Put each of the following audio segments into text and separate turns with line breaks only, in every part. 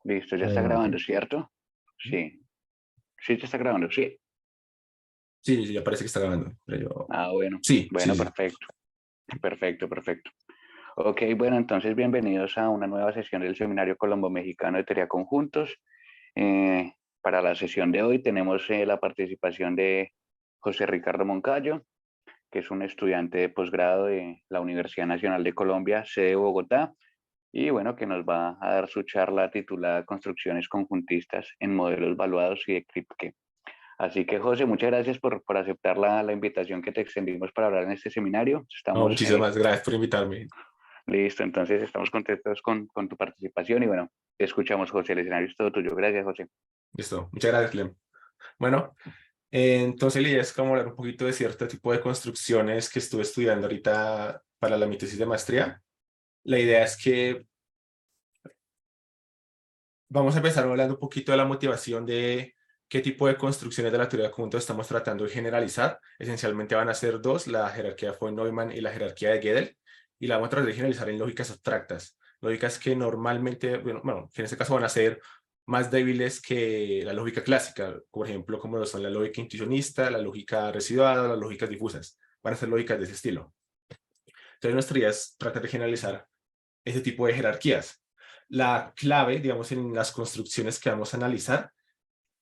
Listo, ya está
Ok.
grabando, ¿cierto? Sí. Sí, te está grabando, sí.
Sí, sí, ya parece que está grabando, pero yo...
Ah, bueno.
Sí, sí,
Bueno,
sí.
perfecto. Perfecto, perfecto. Ok, bueno, entonces bienvenidos a una nueva sesión del Seminario Colombo-Mexicano de Teoría Conjuntos. Eh, para la sesión de hoy tenemos la participación de José Ricardo Moncayo, que es un estudiante de posgrado de la Universidad Nacional de Colombia, sede Bogotá, y bueno, que nos va a dar su charla titulada Construcciones conjuntistas en modelos valuados y de Kripke. Así que, José, muchas gracias por aceptar la invitación que te extendimos para hablar en este seminario.
No,
Estamos
muchísimas gracias por invitarme.
listo, entonces estamos contentos con tu participación y bueno, te escuchamos, José. El escenario es todo tuyo. Gracias, José.
Listo, muchas gracias, Clem. Bueno, entonces la idea es como hablar un poquito de cierto tipo de construcciones que estuve estudiando ahorita para la mi tesis de maestría. La idea es que vamos a empezar hablando un poquito de la motivación de qué tipo de construcciones de la teoría de conjuntos estamos tratando de generalizar. Esencialmente van a ser dos, la jerarquía de von Neumann y la jerarquía de Gödel, y la vamos a tratar de generalizar en lógicas abstractas, lógicas que normalmente, bueno, que en este caso van a ser más débiles que la lógica clásica, por ejemplo, como lo son la lógica intuicionista, la lógica residuada, las lógicas difusas. Van a ser lógicas de ese estilo. Entonces nuestra idea es tratar de generalizar ese tipo de jerarquías. La clave, digamos, en las construcciones que vamos a analizar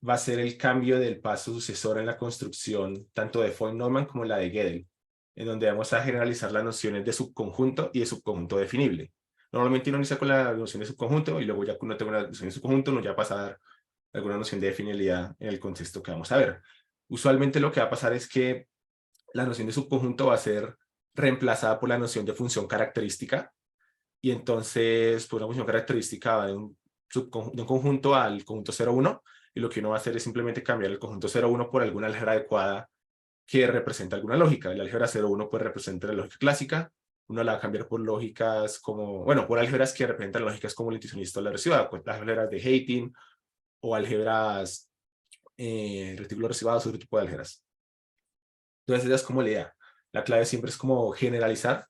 va a ser el cambio del paso sucesor en la construcción tanto de von Neumann como la de Gödel, en donde vamos a generalizar las nociones de subconjunto y de subconjunto definible. Normalmente uno inicia con la noción de subconjunto y luego ya que uno tenga una noción de subconjunto, uno ya pasa a dar alguna noción de definibilidad en el contexto que vamos a ver. Usualmente lo que va a pasar es que la noción de subconjunto va a ser reemplazada por la noción de función característica, y entonces pues una función característica va de un conjunto al conjunto 0,1, y lo que uno va a hacer es simplemente cambiar el conjunto 0,1 por alguna álgebra adecuada que representa alguna lógica. La álgebra 0,1 pues representa la lógica clásica, uno la va a cambiar por lógicas como, bueno, por álgebras que representan lógicas como el intuicionista o la residuada, pues las álgebras de Hayting o álgebras retículo residuadas, otro tipo de álgebras. Entonces esa es como la idea. La clave siempre es como generalizar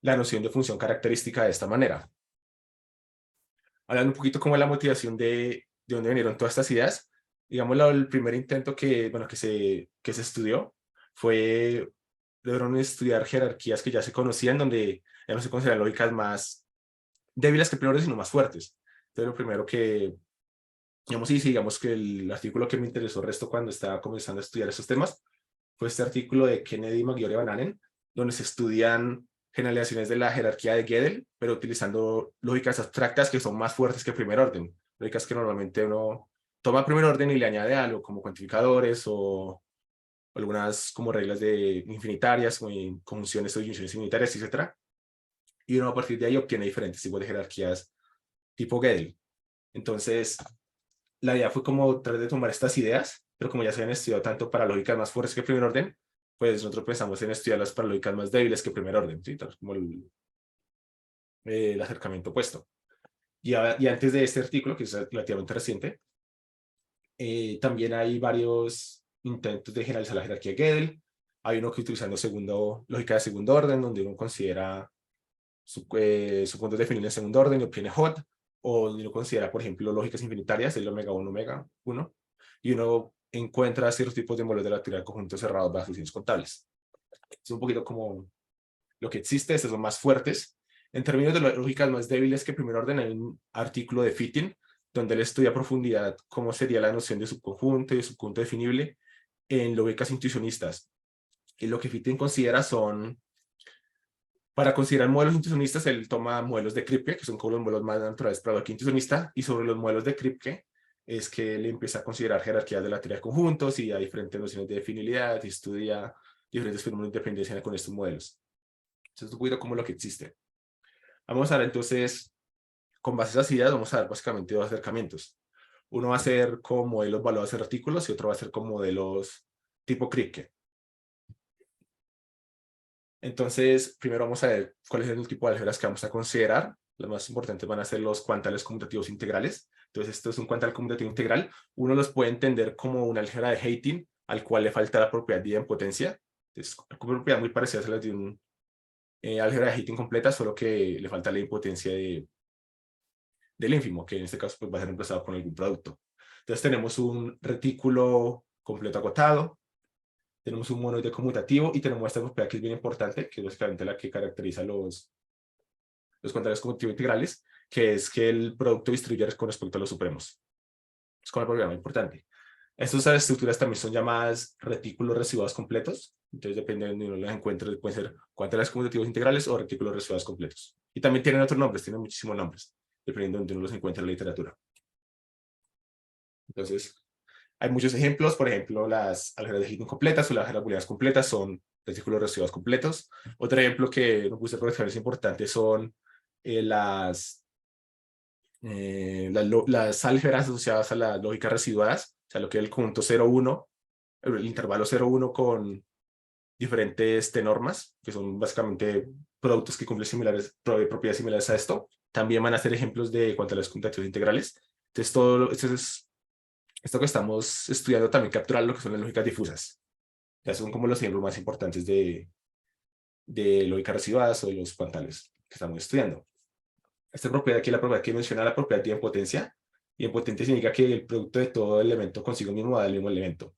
la noción de función característica de esta manera. Hablando un poquito como de la motivación de dónde vinieron todas estas ideas, digamos, el primer intento que, bueno, que se estudió fue, lograron estudiar jerarquías que ya se conocían, donde ya no se consideran lógicas más débiles que peores, sino más fuertes. Entonces, lo primero que, digamos, sí, digamos que el artículo que me interesó el resto cuando estaba comenzando a estudiar esos temas fue este artículo de Kennedy, Maggiore y Van Allen, donde se estudian generalizaciones de la jerarquía de Gödel, pero utilizando lógicas abstractas que son más fuertes que el primer orden. Lógicas que normalmente uno toma primer orden y le añade algo, como cuantificadores o algunas como reglas de infinitarias, como conjunciones o disyunciones infinitarias, etcétera. Y uno a partir de ahí obtiene diferentes tipos de jerarquías tipo Gödel. Entonces, la idea fue como tratar de tomar estas ideas, pero como ya se habían estudiado tanto para lógicas más fuertes que primer orden, pues nosotros pensamos en estudiarlas para lógicas más débiles que primer orden, ¿sí? Como el acercamiento opuesto. Y antes de este artículo, que es relativamente reciente, también hay varios intentos de generalizar la jerarquía de Gödel. Hay uno que utilizando lógica de segundo orden, donde uno considera su punto definido en segundo orden y obtiene HOT, o donde uno considera, por ejemplo, lógicas infinitarias, el omega 1, omega 1, y uno encuentra ciertos tipos de modelos de la teoría de conjuntos cerrados bajo funciones contables. Es un poquito como lo que existe, estos son más fuertes. En términos de lógicas más débiles que primer orden, hay un artículo de Fitting, donde él estudia a profundidad cómo sería la noción de subconjunto y de subconjunto definible en lógicas intuicionistas. Y lo que Fitting considera son, para considerar modelos intuicionistas, él toma modelos de Kripke, que son como los modelos más naturales para lo que intuicionista, y sobre los modelos de Kripke es que él empieza a considerar jerarquías de la teoría de conjuntos y a diferentes nociones de definibilidad y estudia diferentes fenómenos de dependencia con estos modelos. Entonces, tú como lo que existe. Vamos a ver entonces, con base a esas ideas, vamos a ver básicamente dos acercamientos. Uno va a ser con modelos valuados en artículos y otro va a ser con modelos tipo Kripke. Entonces, primero vamos a ver cuál es el tipo de álgebras que vamos a considerar. Los más importantes van a ser los cuantales conmutativos integrales. Entonces, esto es un cuantal conmutativo integral. Uno los puede entender como una álgebra de Hayting, al cual le falta la propiedad de idempotencia. Es una propiedad muy parecida a la de un álgebra de Hayting completa, solo que le falta la idempotencia del ínfimo, que en este caso pues, va a ser reemplazado con algún producto. Entonces tenemos un retículo completo acotado, tenemos un monoide conmutativo y tenemos esta propiedad que es bien importante, que es básicamente la que caracteriza los cuantables conmutativos integrales, que es que el producto distribuye con respecto a los supremos. Es con la propiedad muy importante. Estas estructuras también son llamadas retículos residuados completos. Entonces, depende de donde uno las encuentre, pueden ser cuantables conmutativos integrales o retículos residuados completos. Y también tienen otros nombres, tienen muchísimos nombres, dependiendo de donde uno los encuentre en la literatura. Entonces, hay muchos ejemplos, por ejemplo, las álgebras de Hilbert completas o las álgebras booleanas completas son retículos residuados completos. Otro ejemplo que nos gusta por es importante son las álgebras asociadas a las lógicas residuadas, o sea, lo que es el conjunto 0,1, el intervalo 0,1 con diferentes normas, que son básicamente productos que cumplen propiedades similares a esto. También van a ser ejemplos de cuantables conmutativos integrales. Entonces, esto que estamos estudiando también capturar lo que son las lógicas difusas. Ya son como los ejemplos más importantes de lógicas residuadas o de los cuantales que estamos estudiando. Esta propiedad aquí, la propiedad que menciona la propiedad de idempotencia. Idempotencia significa que el producto de todo elemento consigo mismo da el mismo elemento.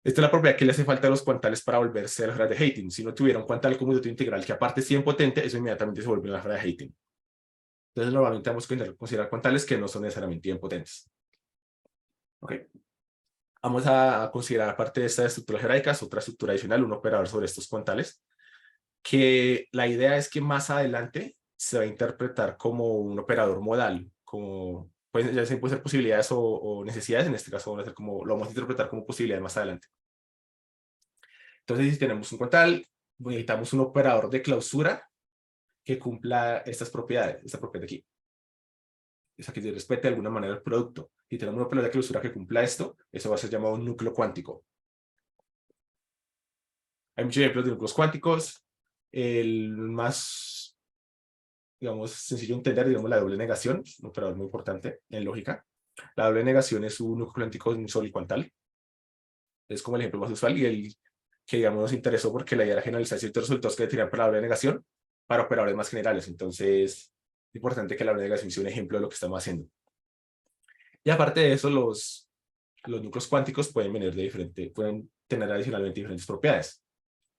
Esta es la propiedad que le hace falta a los cuantales para volverse a la álgebra de Heyting. Si no tuviera un cuantal conmutativo integral que aparte es idempotente, eso inmediatamente se vuelve una álgebra de Heyting. Entonces, normalmente vamos a considerar cuantales que no son necesariamente idempotentes. Ok. Vamos a considerar, aparte de estas estructuras algebraicas, otra estructura adicional, un operador sobre estos cuantales, que la idea es que más adelante se va a interpretar como un operador modal, como pues, ya se pueden ser posibilidades o necesidades, en este caso lo vamos a interpretar como posibilidades más adelante. Entonces, si tenemos un cuantal, necesitamos un operador de clausura que cumpla estas propiedades, esta propiedad de aquí. Esa que respete de alguna manera el producto. Si tenemos un operador de clausura que cumpla esto, eso va a ser llamado un núcleo cuántico. Hay muchos ejemplos de núcleos cuánticos. El más, digamos, sencillo de entender, digamos, la doble negación, un operador muy importante en lógica. La doble negación es un núcleo cuántico de un solo cuantal. Es como el ejemplo más usual y el que, digamos, nos interesó porque la idea era generalizar ciertos resultados que tenían para la doble negación para operadores más generales. Entonces, es importante que la doble negación sea un ejemplo de lo que estamos haciendo. Y aparte de eso, los núcleos cuánticos pueden pueden tener adicionalmente diferentes propiedades.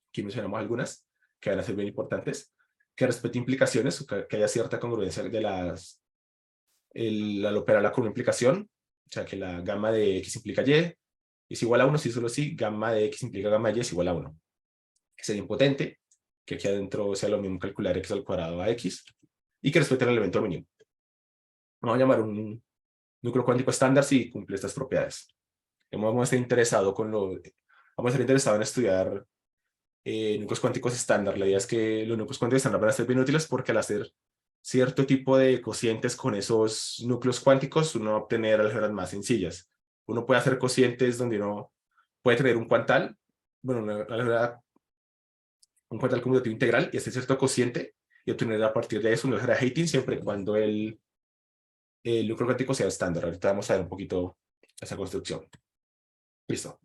Aquí mencionamos algunas que van a ser bien importantes, que respete implicaciones, que haya cierta congruencia al operarla con una implicación, o sea, que la gamma de x implica y es igual a 1, si solo si gamma de x implica gamma de y es igual a 1. Que sea impotente, que aquí adentro sea lo mismo calcular x al cuadrado a x, y que respete el elemento mínimo. Vamos a llamar un núcleo cuántico estándar si cumple estas propiedades. Vamos a estar interesados en estudiar núcleos cuánticos estándar. La idea es que los núcleos cuánticos estándar van a ser bien útiles porque al hacer cierto tipo de cocientes con esos núcleos cuánticos, uno va a obtener álgebras más sencillas. Uno puede hacer cocientes donde uno puede tener un cuantal, bueno, un cuantal conmutativo integral y hacer cierto cociente y obtener a partir de eso una álgebra Heyting siempre y cuando el núcleo cuántico sea estándar. Ahorita vamos a ver un poquito esa construcción. Listo.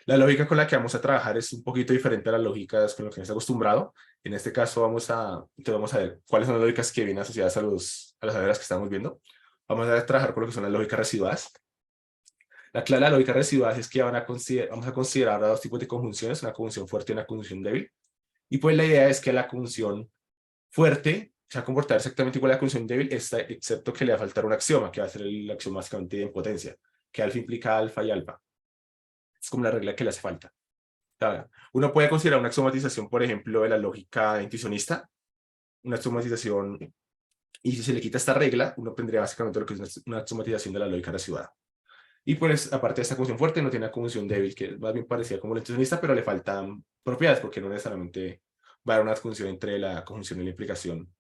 La lógica con la que vamos a trabajar es un poquito diferente a las lógicas con las que nos acostumbrado. En este caso vamos a ver cuáles son las lógicas que vienen asociadas a las álgebras que estamos viendo. Vamos a trabajar con lo que son las lógicas residuadas. La clave de la lógica residuadas es que vamos a considerar dos tipos de conjunciones, una conjunción fuerte y una conjunción débil. Y pues la idea es que la conjunción fuerte se va a comportar exactamente igual a la conjunción débil, excepto que le va a faltar un axioma, que va a ser el axioma básicamente de impotencia, que alfa implica alfa y alfa. Es como la regla que le hace falta. Uno puede considerar una axiomatización, por ejemplo, de la lógica intuicionista, una axiomatización, y si se le quita esta regla, uno tendría básicamente lo que es una axiomatización de la lógica residuada. Y pues, aparte de esta conjunción fuerte, no tiene una conjunción débil, que es más bien parecida como la intuicionista, pero le faltan propiedades, porque no necesariamente va a haber una conjunción entre la conjunción y la implicación,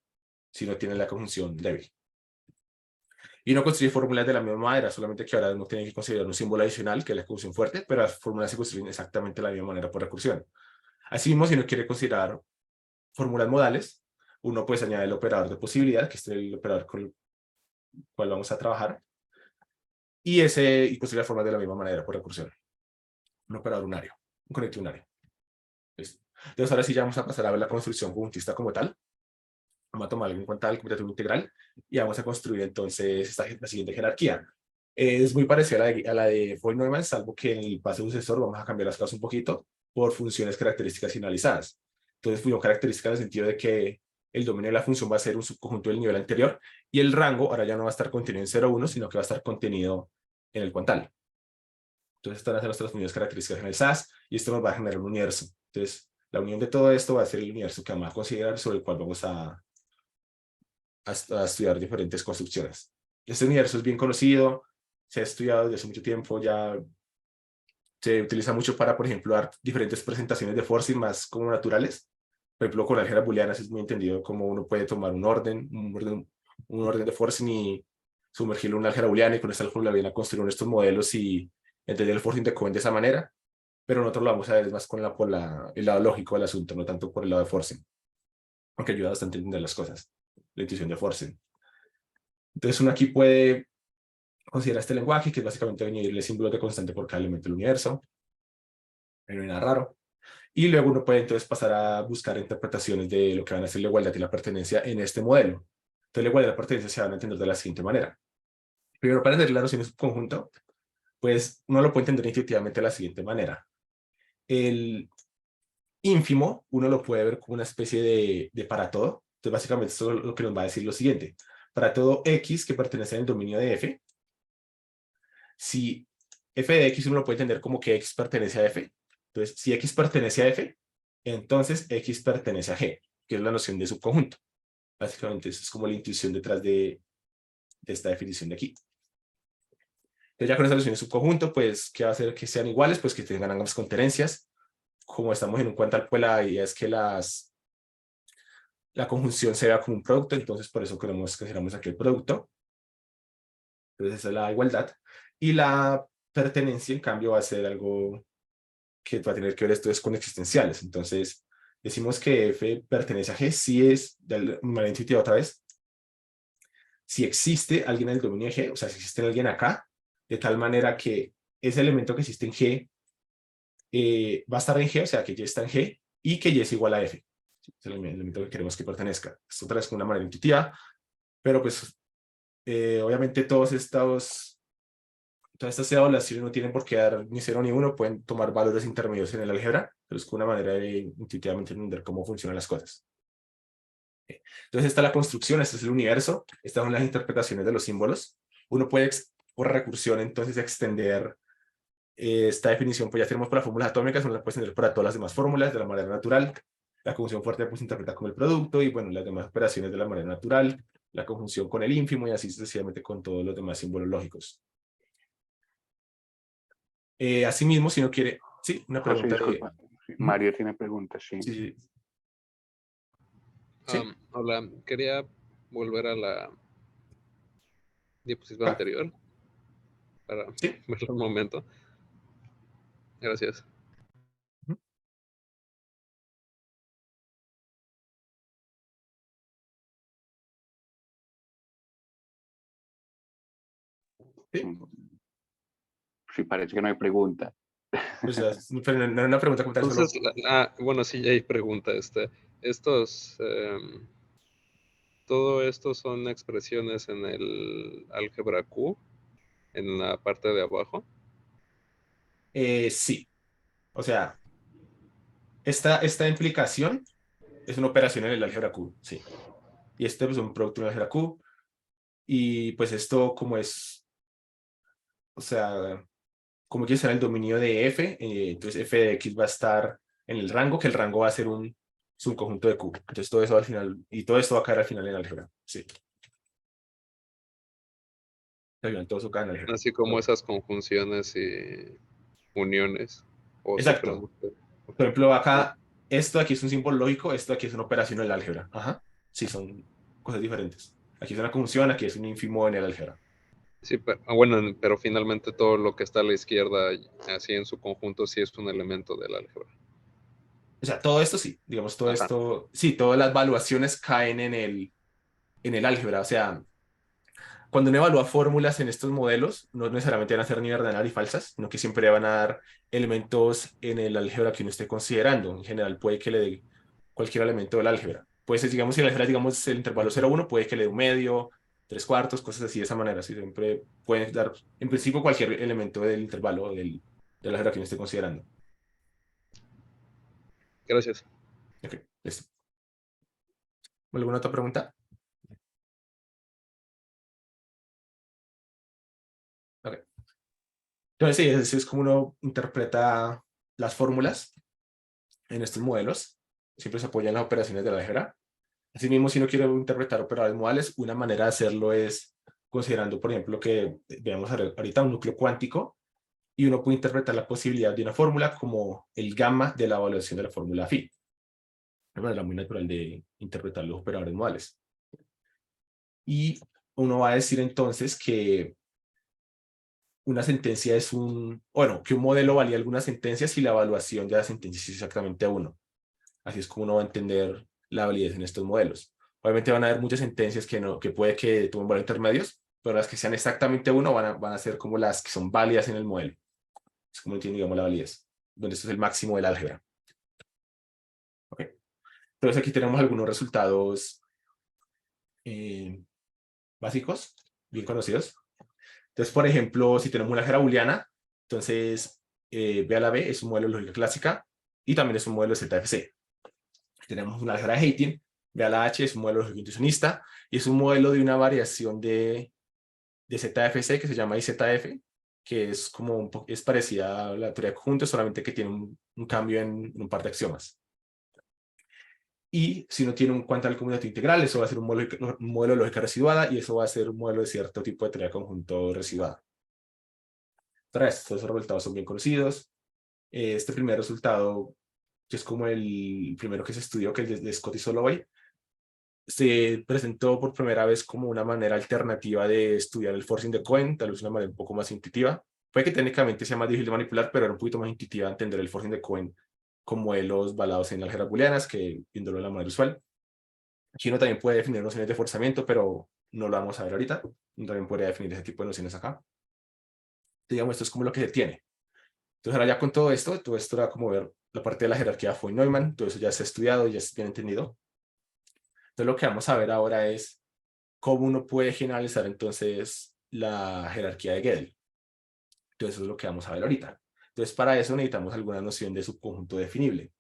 si no tiene la conjunción débil. Y no construye fórmulas de la misma manera, solamente que ahora uno tiene que considerar un símbolo adicional, que es la conjunción fuerte, pero las fórmulas se construyen exactamente de la misma manera por recursión. Asimismo, si uno quiere considerar fórmulas modales, uno puede añadir el operador de posibilidad, que es el operador con el cual vamos a trabajar, y construir las fórmulas de la misma manera por recursión. Un operador unario, un conector unario. ¿Listo? Entonces, ahora sí ya vamos a pasar a ver la construcción conjuntista como tal. Vamos a tomar en cuenta el cuantitativo integral y vamos a construir entonces la siguiente jerarquía. Es muy parecida a la de Foy-Neumann, salvo que en el paso sucesor vamos a cambiar las cosas un poquito por funciones características finalizadas. Entonces, función característica en el sentido de que el dominio de la función va a ser un subconjunto del nivel anterior y el rango ahora ya no va a estar contenido en 0, 1, sino que va a estar contenido en el cuantal. Entonces, estas van a ser nuestras funciones características generalizadas y esto nos va a generar un universo. Entonces, la unión de todo esto va a ser el universo que vamos a considerar, sobre el cual vamos a estudiar diferentes construcciones. Este universo es bien conocido, se ha estudiado desde hace mucho tiempo, ya se utiliza mucho para, por ejemplo, dar diferentes presentaciones de forcing más como naturales. Por ejemplo, con álgebras booleanas es muy entendido cómo uno puede tomar un orden de forcing y sumergirlo en una álgebra booleana y con esta álgebra booleana construir uno de estos modelos y entender el forcing de Cohen de esa manera. Pero nosotros lo vamos a ver más por el lado lógico del asunto, no tanto por el lado de forcing, aunque ayuda bastante a entender las cosas, la intuición de forcing. Entonces uno aquí puede considerar este lenguaje, que es básicamente añadirle símbolos de constante por cada elemento del universo, no hay nada raro. Y luego uno puede entonces pasar a buscar interpretaciones de lo que van a ser la igualdad y la pertenencia en este modelo. Entonces la igualdad y la pertenencia se van a entender de la siguiente manera. Primero, para entender la noción de subconjunto, pues uno lo puede entender intuitivamente de la siguiente manera. El ínfimo, uno lo puede ver como una especie de para todo. Entonces básicamente esto es lo que nos va a decir lo siguiente. Para todo X que pertenece al dominio de F, si f de x uno lo puede entender como que x pertenece a f. Entonces, si x pertenece a f, entonces x pertenece a g, que es la noción de subconjunto. Básicamente, eso es como la intuición detrás de esta definición de aquí. Entonces, ya con esta noción de subconjunto, pues, ¿qué va a hacer que sean iguales? Pues que tengan ambas contenencias. Como estamos en un cuantal, pues la idea es que la conjunción se vea como un producto, entonces por eso queremos que hagamos aquí el producto. Entonces, esa es la igualdad. Y la pertenencia, en cambio, va a ser algo que va a tener que ver esto es con existenciales. Entonces, decimos que F pertenece a G si es, de manera intuitiva otra vez, si existe alguien en el dominio de G, o sea, si existe alguien acá, de tal manera que ese elemento que existe en G va a estar en G, o sea, que Y está en G, y que Y es igual a F. Es el elemento que queremos que pertenezca. Esto otra vez con una manera intuitiva, pero pues obviamente todas estas evaluaciones no tienen por qué dar ni 0 ni 1, pueden tomar valores intermedios en el álgebra, pero es una manera de intuitivamente entender cómo funcionan las cosas. Entonces, esta es la construcción, este es el universo, estas son las interpretaciones de los símbolos. Uno puede, por recursión, entonces extender esta definición, pues ya tenemos para fórmulas atómicas, uno la puede extender para todas las demás fórmulas de la manera natural. La conjunción fuerte pues se interpreta como el producto y bueno, las demás operaciones de la manera natural, la conjunción con el ínfimo y así sucesivamente con todos los demás símbolos lógicos. Asimismo, si no quiere... Sí, una
José,
pregunta de...
disculpa. Mario tiene preguntas, sí.
Sí, sí. Sí.
Hola, quería volver a la diapositiva
Ah,
anterior para
sí.
verlo un momento. Gracias.
Ujú. Sí.
Sí, sí, parece que no hay pregunta.
Pues ya, pero no era una pregunta como tal, solo...
Entonces, bueno, sí, hay pregunta. Estos, todo esto son expresiones en el álgebra Q, en la parte de abajo.
Sí. O sea, esta implicación es una operación en el álgebra Q, sí. Y este pues, es un producto en el álgebra Q. Y pues esto como es, o sea, como que será el dominio de F, entonces F de X va a estar en el rango, que el rango va a ser un subconjunto de Q. Entonces todo eso al final, y todo esto va a caer al final en álgebra, sí. Al final todo eso cae en álgebra.
Así como esas conjunciones y uniones o
Exacto.
supramujeres.
Por ejemplo,
Oh,
acá, esto aquí es un símbolo lógico, esto aquí es una operación en el álgebra. Ajá. Sí, son cosas diferentes. Aquí es una conjunción, aquí es un ínfimo en el álgebra.
sí, bueno, pero finalmente todo lo que está a la izquierda, así en su conjunto, sí es un elemento del álgebra.
O sea, todo esto sí, digamos, todo
Ajá.
esto, sí, todas las valuaciones caen en el álgebra. O sea, cuando uno evalúa fórmulas en estos modelos, no necesariamente van a ser ni verdaderas ni falsas, sino que siempre van a dar elementos en el álgebra que uno esté considerando. En general, puede que le dé cualquier elemento del álgebra. Puede ser, digamos, si el álgebra, digamos, el intervalo 0,1, puede que le dé un medio, 3/4, cosas así de esa manera. ¿Sí? Siempre pueden dar, en principio, cualquier elemento del intervalo de la álgebra que uno esté considerando.
Gracias.
Ok, listo. ¿Alguna otra pregunta? Ok. Entonces, sí, así es como uno interpreta las fórmulas en estos modelos. Siempre se apoyan las operaciones de la álgebra. Asimismo, si uno quiere interpretar operadores modales, una manera de hacerlo es considerando, por ejemplo, que veamos ahorita un núcleo cuántico y uno puede interpretar la posibilidad de una fórmula como el gamma de la evaluación de la fórmula phi. Una manera muy natural de interpretar los operadores modales. Y uno va a decir entonces que una sentencia es que un modelo valía algunas sentencias y la evaluación de las sentencias es exactamente a 1. Así es como uno va a entender la validez en estos modelos. Obviamente van a haber muchas sentencias que puede que tomen valores intermedios, pero las que sean exactamente 1 van a ser como las que son válidas en el modelo. Es como entiende, digamos, la validez, donde esto es el máximo del álgebra. ¿Okay? Entonces aquí tenemos algunos resultados básicos, bien conocidos. Entonces, por ejemplo, si tenemos una álgebra booleana, entonces B a la B es un modelo de lógica clásica y también es un modelo de ZFC. Tenemos una álgebra de Haytin, B a la H es un modelo de lógica intuicionista y es un modelo de una variación de ZFC que se llama IZF, que es como es parecida a la teoría de conjuntos, solamente que tiene un cambio en un par de axiomas. Y si uno tiene un cuantal combinatorio integral, eso va a ser un modelo de lógica residuada y eso va a ser un modelo de cierto tipo de teoría de conjunto residuada. Estos resultados son bien conocidos. Este primer resultado, que es como el primero que se estudió, que es de Scott y Solovay, se presentó por primera vez como una manera alternativa de estudiar el forcing de Cohen, tal vez una manera un poco más intuitiva. Puede que técnicamente sea más difícil de manipular, pero era un poquito más intuitiva entender el forcing de Cohen con modelos balados en álgebras booleanas que viéndolo de la manera usual. Aquí uno también puede definir nociones de forzamiento, pero no lo vamos a ver ahorita. Uno también podría definir ese tipo de nociones acá. Digamos, esto es como lo que se tiene. Entonces ahora ya con todo esto era como ver la parte de la jerarquía de Foy-Neumann, todo eso ya se ha estudiado, ya es bien entendido. Entonces lo que vamos a ver ahora es cómo uno puede generalizar entonces la jerarquía de Gödel. Entonces eso es lo que vamos a ver ahorita. Entonces para eso necesitamos alguna noción de subconjunto definible.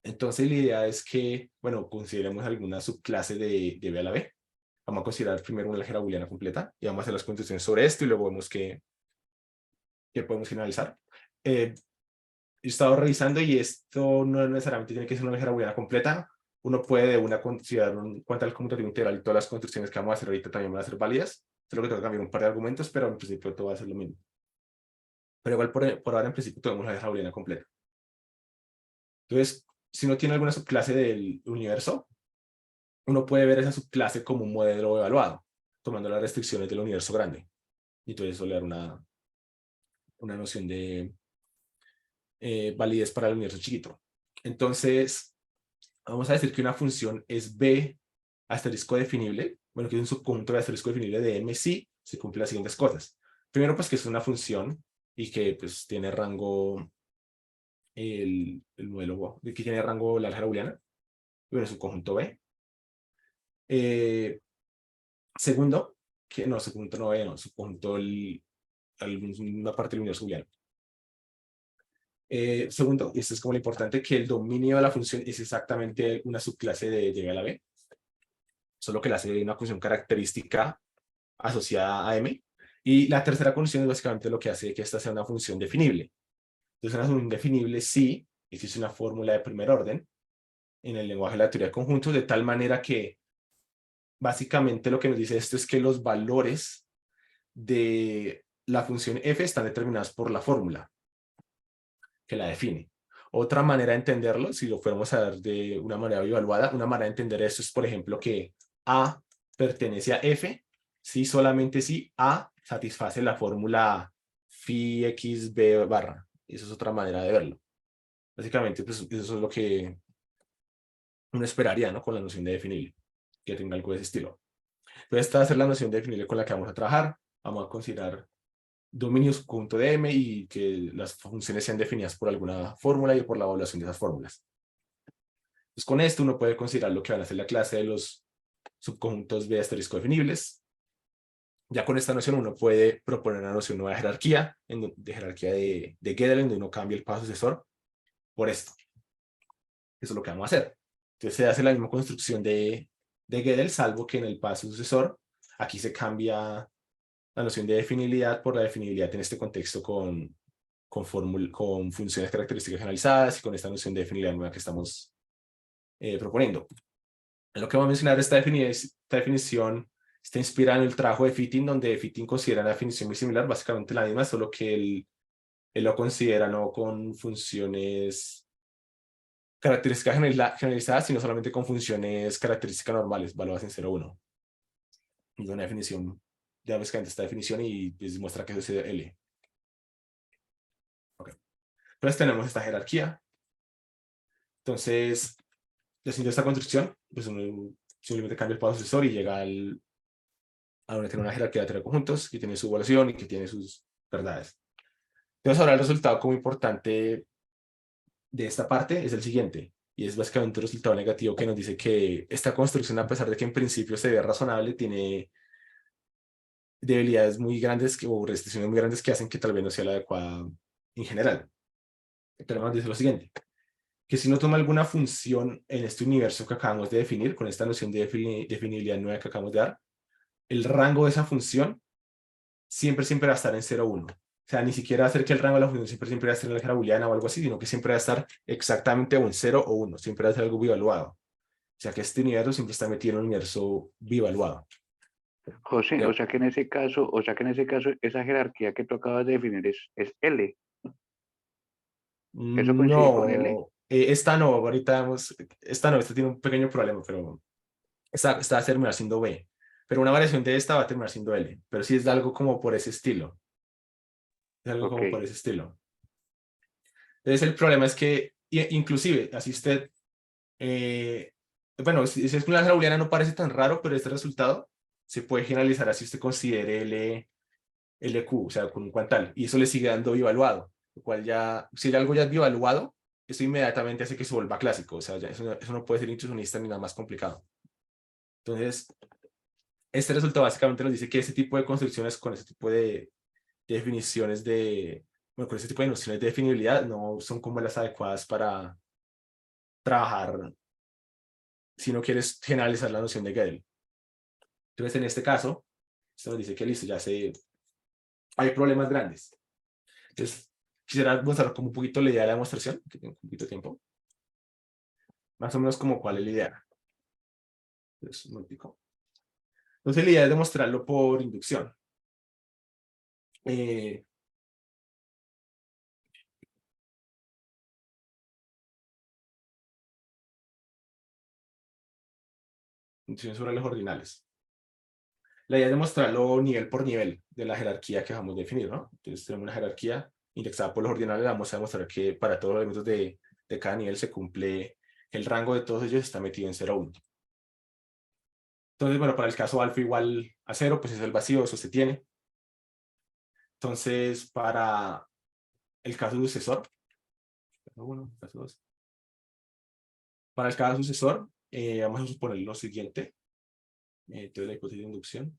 Entonces la idea es que, bueno, consideremos alguna subclase de B a la B. Vamos a considerar primero una álgebra booleana completa y vamos a hacer las construcciones sobre esto y luego vemos que podemos generalizar. He estado revisando y esto no necesariamente tiene que ser una álgebra booleana completa. Uno puede de una considerar un cuantal conmutativo integral y todas las construcciones que vamos a hacer ahorita también van a ser válidas. Solo que tengo que cambiar un par de argumentos, pero en principio todo va a ser lo mismo. Pero igual por ahora en principio tenemos la álgebra booleana completa. Entonces, si uno tiene alguna subclase del universo, uno puede ver esa subclase como un modelo evaluado, tomando las restricciones del universo grande. Y entonces eso le da una noción de validez para el universo chiquito. Entonces, vamos a decir que una función es B asterisco definible, bueno, que es un subconjunto de asterisco definible de M si se cumplen las siguientes cosas. Primero, pues que es una función y que pues tiene rango el modelo, que tiene rango la álgebra booleana, bueno, es un conjunto B. Segundo, que no, subconjunto no B, no, subconjunto una parte del universo booleano. Segundo, y esto es como lo importante, que el dominio de la función es exactamente una subclase de B a la B, solo que la hace una función característica asociada a M. Y la tercera condición es básicamente lo que hace que esta sea una función definible. Entonces, una función definible sí existe una fórmula de primer orden en el lenguaje de la teoría de conjuntos, de tal manera que básicamente lo que nos dice esto es que los valores de la función f están determinados por la fórmula que la define. Otra manera de entenderlo, si lo fuéramos a ver de una manera evaluada, una manera de entender esto es, por ejemplo, que A pertenece a F si solamente si A satisface la fórmula phi x b barra. Eso es otra manera de verlo. Básicamente, pues, eso es lo que uno esperaría, ¿no? Con la noción de definible, que tenga algo de ese estilo. Entonces, esta va a ser la noción de definible con la que vamos a trabajar. Vamos a considerar dominios conjunto de M y que las funciones sean definidas por alguna fórmula y por la evaluación de esas fórmulas. Entonces, con esto uno puede considerar lo que van a ser la clase de los subconjuntos B asterisco definibles. Ya con esta noción uno puede proponer una noción nueva de jerarquía, de jerarquía de Gödel, en donde uno cambia el paso sucesor por esto. Eso es lo que vamos a hacer. Entonces se hace la misma construcción de Gödel, salvo que en el paso sucesor, aquí se cambia la noción de definibilidad por la definibilidad en este contexto con funciones características generalizadas y con esta noción de definibilidad nueva que estamos proponiendo. Lo que vamos a mencionar, esta definición está inspirada en el trabajo de Fitting, donde Fitting considera una definición muy similar, básicamente la misma, solo que él lo considera no con funciones características generalizadas, sino solamente con funciones características normales, valoradas en 0, 1. Y una definición, ya básicamente esta definición y pues, muestra que eso es L. Okay. Entonces tenemos esta jerarquía. Entonces, haciendo esta construcción, pues uno simplemente cambia el paso sucesor y llega a donde tiene una jerarquía de tres conjuntos, que tiene su evaluación y que tiene sus verdades. Entonces ahora el resultado como importante de esta parte es el siguiente, y es básicamente un resultado negativo que nos dice que esta construcción, a pesar de que en principio se ve razonable, tiene debilidades muy grandes o restricciones muy grandes que hacen que tal vez no sea la adecuada en general. Pero nos dice lo siguiente, que si uno toma alguna función en este universo que acabamos de definir, con esta noción de definibilidad nueva que acabamos de dar, el rango de esa función siempre va a estar en 0, 1. O sea, ni siquiera va a ser que el rango de la función siempre va a estar en la álgebra booleana o algo así, sino que siempre va a estar exactamente o en 0 o 1. Siempre va a ser algo bivaluado. O sea, que este universo siempre está metido en un universo bivaluado.
José, o sea que en ese caso, esa jerarquía que tú acabas de definir es L. ¿Eso coincide con L?
No, esta no, ahorita esta tiene un pequeño problema, pero esta va a terminar siendo B. Pero una variación de esta va a terminar siendo L. Pero sí es algo como por ese estilo. Es algo
Ok.
como por ese estilo. Entonces el problema es que, inclusive, así usted, bueno, si es una álgebra booleana no parece tan raro, pero este resultado se puede generalizar así usted considere LQ, o sea, con un cuantal, y eso le sigue dando bivaluado, lo cual ya, si algo ya es bivaluado, eso inmediatamente hace que se vuelva clásico, o sea, ya eso no puede ser intuicionista ni nada más complicado. Entonces, este resultado básicamente nos dice que ese tipo de construcciones con ese tipo de definiciones bueno, con ese tipo de nociones de definibilidad no son como las adecuadas para trabajar si no quieres generalizar la noción de Gödel. Entonces, en este caso, esto nos dice que listo, hay problemas grandes. Entonces, quisiera mostrar como un poquito la idea de la demostración, que tengo un poquito de tiempo. Más o menos como cuál es la idea. Entonces, entonces la idea es demostrarlo por inducción. Inducción sobre los ordinales. La idea es demostrarlo nivel por nivel de la jerarquía que vamos a definir, ¿no? Entonces tenemos una jerarquía indexada por los ordinales, vamos a demostrar que para todos los elementos de cada nivel se cumple, el rango de todos ellos está metido en 0, 1. Entonces, bueno, para el caso alfa igual a 0, pues es el vacío, eso se tiene. Entonces, para el caso sucesor, caso 1, caso 2. Para el caso sucesor, vamos a suponer lo siguiente. Entonces, la hipótesis de inducción.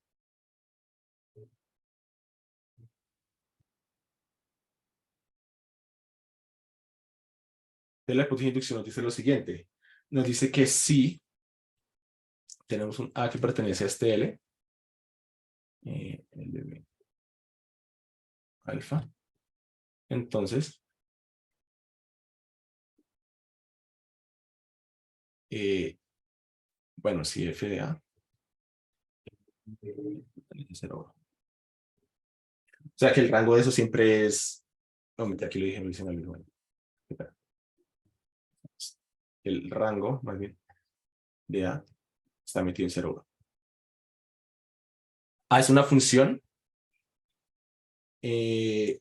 De la hipótesis de inducción nos dice lo siguiente. Nos dice que si tenemos un A que pertenece a este L, L alfa, entonces, bueno, si f de A es 0. O sea que el rango de eso siempre es, no, aquí lo dije, lo hice mal, bueno. El rango, más bien, de A está metido en 0, 1. A es una función, y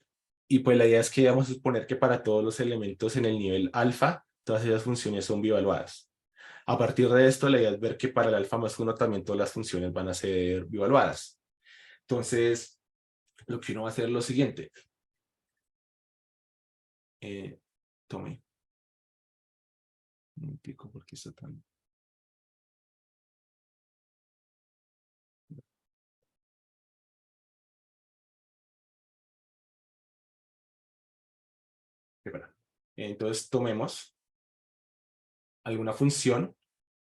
pues la idea es que vamos a suponer que para todos los elementos en el nivel alfa, todas esas funciones son bivaluadas. A partir de esto, la idea es ver que para el alfa más 1 también todas las funciones van a ser bivaluadas. Entonces, lo que uno va a hacer es lo siguiente. Tome. No explico por qué está tan... Espera. Entonces tomemos alguna función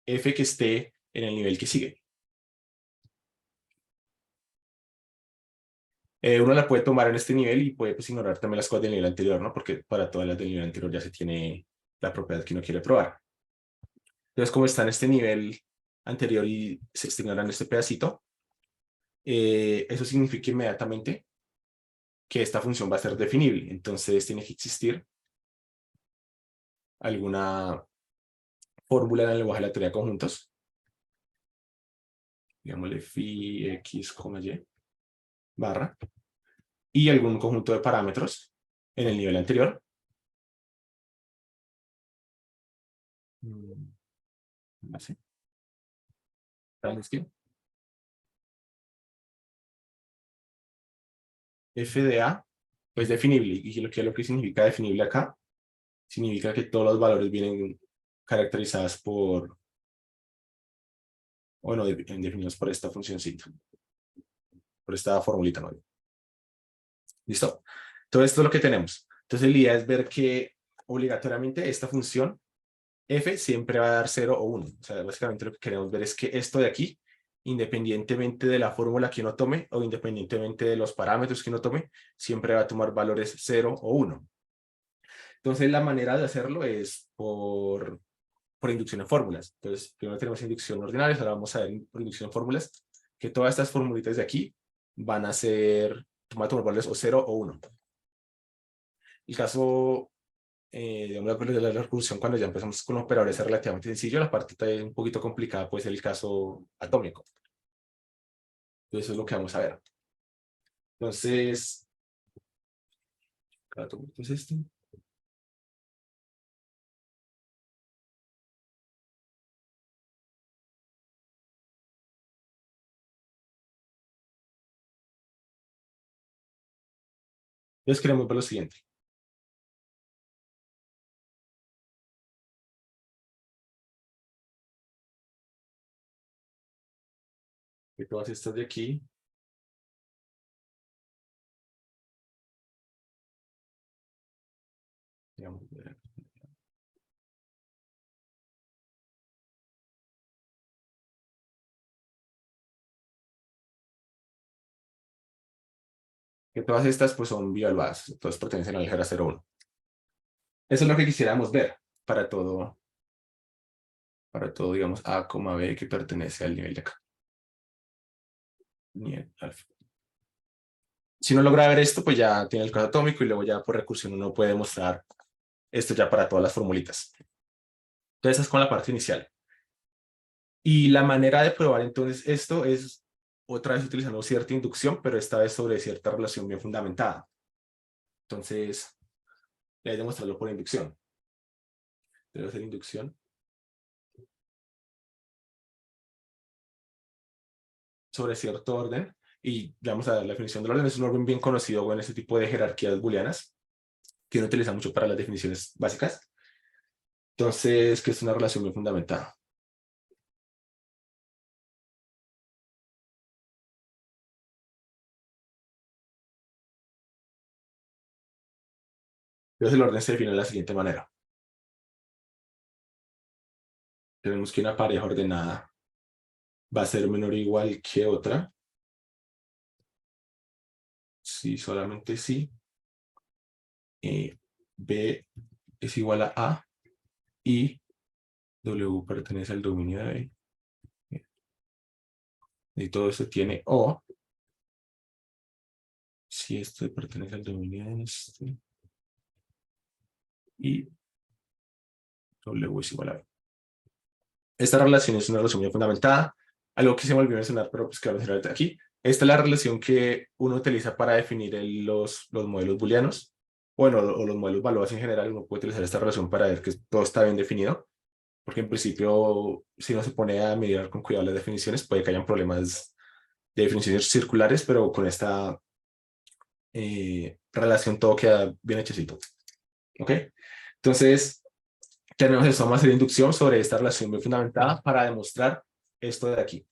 f que esté en el nivel que sigue. Uno la puede tomar en este nivel y puede pues, ignorar también las cosas del nivel anterior, ¿no? Porque para todas las del nivel anterior ya se tiene la propiedad que uno quiere probar. Entonces, como está en este nivel anterior y se está ignorando este pedacito, eso significa inmediatamente que esta función va a ser definible. Entonces, tiene que existir alguna fórmula en el lenguaje de la teoría de conjuntos. Digámosle phi x, y barra. Y algún conjunto de parámetros en el nivel anterior. Así. F de A es definible. Y lo que significa definible acá, significa que todos los valores vienen caracterizados por, bueno, definidos por esta funcióncita, por esta formulita, ¿no? ¿Listo? Todo esto es lo que tenemos. Entonces, la idea es ver que obligatoriamente esta función f siempre va a dar 0 o 1. O sea, básicamente lo que queremos ver es que esto de aquí, independientemente de la fórmula que uno tome o independientemente de los parámetros que uno tome, siempre va a tomar valores 0 o 1. Entonces, la manera de hacerlo es por inducción en fórmulas. Entonces, primero tenemos inducción ordinaria, ahora vamos a ver por inducción en fórmulas, que todas estas formulitas de aquí van a tomar valores o 0 o 1. El caso, digamos, de la recursión, cuando ya empezamos con operadores es relativamente sencillo, la parte un poquito complicada puede ser el caso atómico. Entonces, eso es lo que vamos a ver. Entonces, cada atómico es este. Entonces, queremos ver lo siguiente. Que todas estas de aquí digamos, que todas estas pues son bioevaluadas, todas pertenecen al álgebra 0,1. Eso es lo que quisiéramos ver para todo, digamos, A, B que pertenece al nivel de acá. Nivel alfa. Si uno logra ver esto, pues ya tiene el caso atómico y luego ya por recursión uno puede mostrar esto ya para todas las formulitas. Entonces, esa es con la parte inicial. Y la manera de probar entonces esto es otra vez utilizando cierta inducción, pero esta vez sobre cierta relación bien fundamentada. Entonces, voy a demostrarlo por inducción. Debe hacer inducción sobre cierto orden. Y vamos a ver, la definición del orden es un orden bien conocido en este tipo de jerarquías booleanas, que uno utiliza mucho para las definiciones básicas. Entonces, que es una relación bien fundamentada. Entonces, el orden se define de la siguiente manera. Tenemos que una pareja ordenada va a ser menor o igual que otra. Sí, solamente sí. B es igual a A y W pertenece al dominio de B. Y todo esto tiene O. Si este pertenece al dominio de este. Y W es igual a B. Esta relación es una relación muy fundamentada. Algo que se me olvidó mencionar, pero pues que vamos a ver aquí. Esta es la relación que uno utiliza para definir los modelos booleanos. Bueno, o los modelos evaluados en general. Uno puede utilizar esta relación para ver que todo está bien definido. Porque en principio, si no se pone a mirar con cuidado las definiciones, puede que hayan problemas de definiciones circulares, pero con esta relación todo queda bien hechecito. ¿Ok? Entonces, tenemos esto, vamos a hacer inducción sobre esta relación bien fundamentada para demostrar esto de aquí.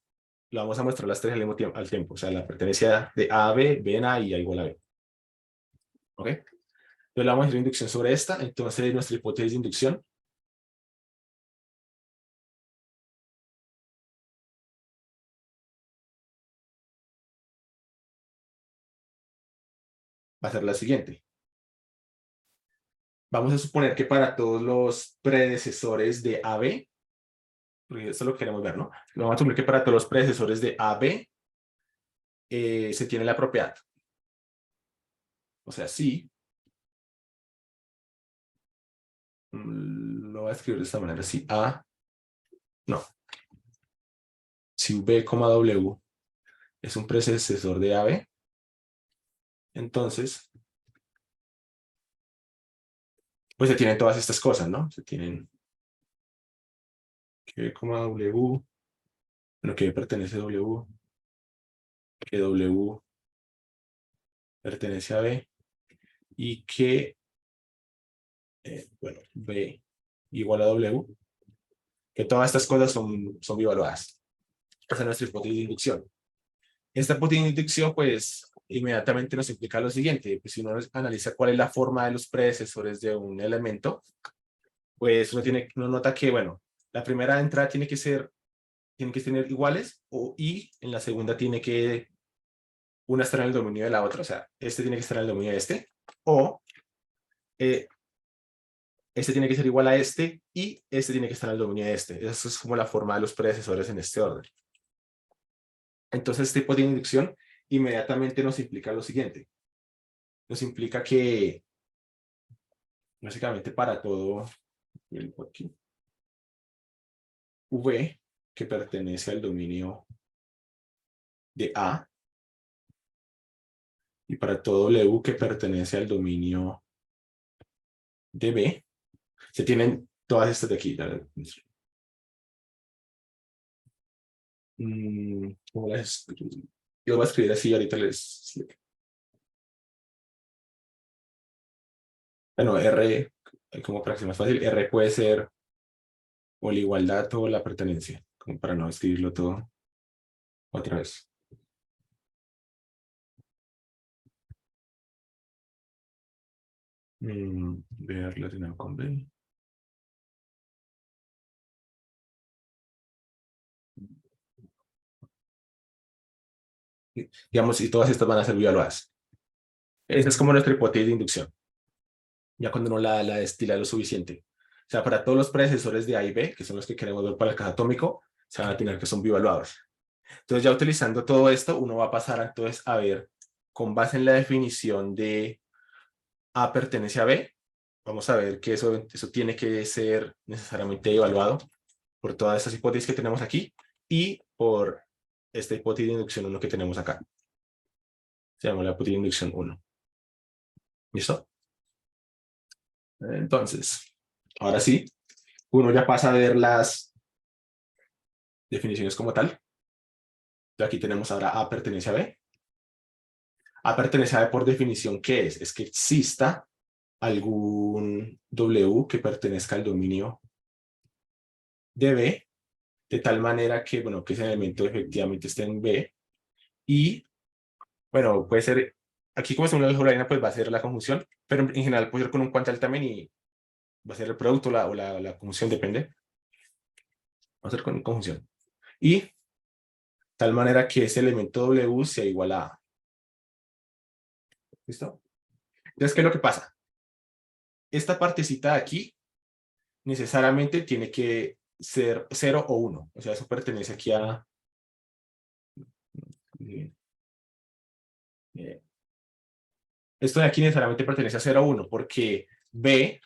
Lo vamos a mostrar las tres al tiempo, o sea, la pertenencia de A a B, B en A y A igual a B. ¿Ok? Entonces le vamos a hacer inducción sobre esta, entonces nuestra hipótesis de inducción va a ser la siguiente. Vamos a suponer que para todos los predecesores de AB, porque esto es lo que queremos ver, ¿no? Vamos a suponer que para todos los predecesores de AB se tiene la propiedad. O sea, sí. Lo voy a escribir de esta manera, si A, no. Si V, W es un predecesor de AB, entonces, pues se tienen todas estas cosas, ¿no? Se tienen que V, W, bueno, que pertenece a W, que W pertenece a B, y que, bueno, B igual a W, que todas estas cosas son bivaluadas. Esa es nuestra hipótesis de inducción. Esta hipótesis de inducción, pues, inmediatamente nos implica lo siguiente. Pues, si uno analiza cuál es la forma de los predecesores de un elemento, pues uno nota que, bueno, la primera entrada tiene que tener iguales, y en la segunda tiene que una estar en el dominio de la otra, o sea, este tiene que estar en el dominio de este, o este tiene que ser igual a este, y este tiene que estar en el dominio de este. Esa es como la forma de los predecesores en este orden. Entonces, este tipo de inducción inmediatamente nos implica lo siguiente. Nos implica que, básicamente para todo, aquí, V, que pertenece al dominio de A, y para todo W, que pertenece al dominio de B, se tienen todas estas de aquí. ¿Cómo las escribo? Yo voy a escribir así, ahorita les... Bueno, R, como para que sea más fácil, R puede ser o la igualdad o la pertenencia, como para no escribirlo todo otra vez. B relacionado con B. Digamos, y todas estas van a ser bivaluadas. Esa es como nuestra hipótesis de inducción. Ya cuando uno la destila lo suficiente. O sea, para todos los predecesores de A y B, que son los que queremos ver para el caso atómico, se van a tener que son bivaluados. Entonces, ya utilizando todo esto, uno va a pasar entonces a ver, con base en la definición de A pertenece a B, vamos a ver que eso tiene que ser necesariamente evaluado por todas estas hipótesis que tenemos aquí y por esta hipótesis de inducción 1 que tenemos acá. Se llama la hipótesis de inducción 1. ¿Listo? Entonces, ahora sí, uno ya pasa a ver las definiciones como tal. Aquí tenemos ahora A pertenece a B. A pertenece a B por definición, ¿qué es? Es que exista algún W que pertenezca al dominio de B, de tal manera que, bueno, que ese elemento efectivamente esté en B. Y, bueno, puede ser, aquí como es una algebraica, pues va a ser la conjunción, pero en general puede ser con un cuantal también y va a ser el producto o la conjunción, depende. Va a ser con conjunción. Y tal manera que ese elemento W sea igual a A. ¿Listo? Entonces, ¿qué es lo que pasa? Esta partecita de aquí necesariamente tiene que ser 0 o 1. O sea, eso pertenece aquí a... Esto de aquí necesariamente pertenece a 0 o 1, porque B,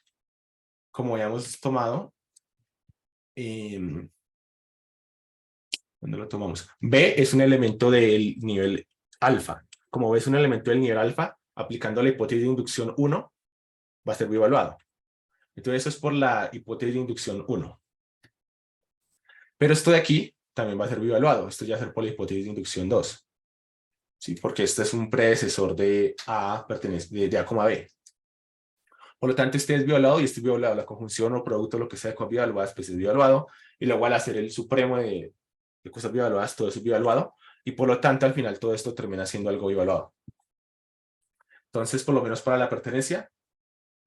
como habíamos tomado, ¿dónde lo tomamos? B es un elemento del nivel alfa. Como B es un elemento del nivel alfa, aplicando la hipótesis de inducción 1, va a ser bivaluado. Entonces, eso es por la hipótesis de inducción 1. Pero esto de aquí también va a ser bivaluado. Esto ya va a ser por la hipótesis de inducción 2. ¿Sí? Porque este es un predecesor de A, pertenece de A, B. Por lo tanto, este es bievaluado y este es bievaluado. La conjunción o producto, lo que sea de cosas bievaluadas, pues es bievaluado. Y luego al hacer el supremo de cosas bievaluadas, todo eso es bievaluado. Y por lo tanto, al final, todo esto termina siendo algo bievaluado. Entonces, por lo menos para la pertenencia,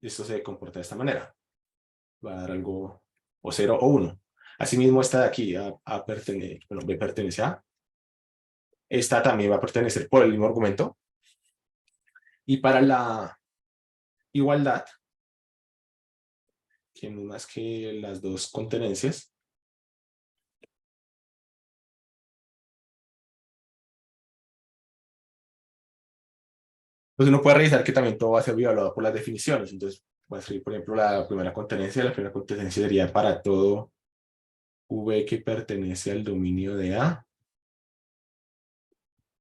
esto se comporta de esta manera. Va a dar algo o 0 o 1. Asimismo, esta de aquí, B pertenece a. Esta también va a pertenecer por el mismo argumento. Y para la igualdad, que no es más que las dos contenencias, pues uno puede revisar que también todo va a ser bievaluado por las definiciones. Entonces, voy a escribir, por ejemplo, la primera contenencia. La primera contenencia sería para todo V que pertenece al dominio de A.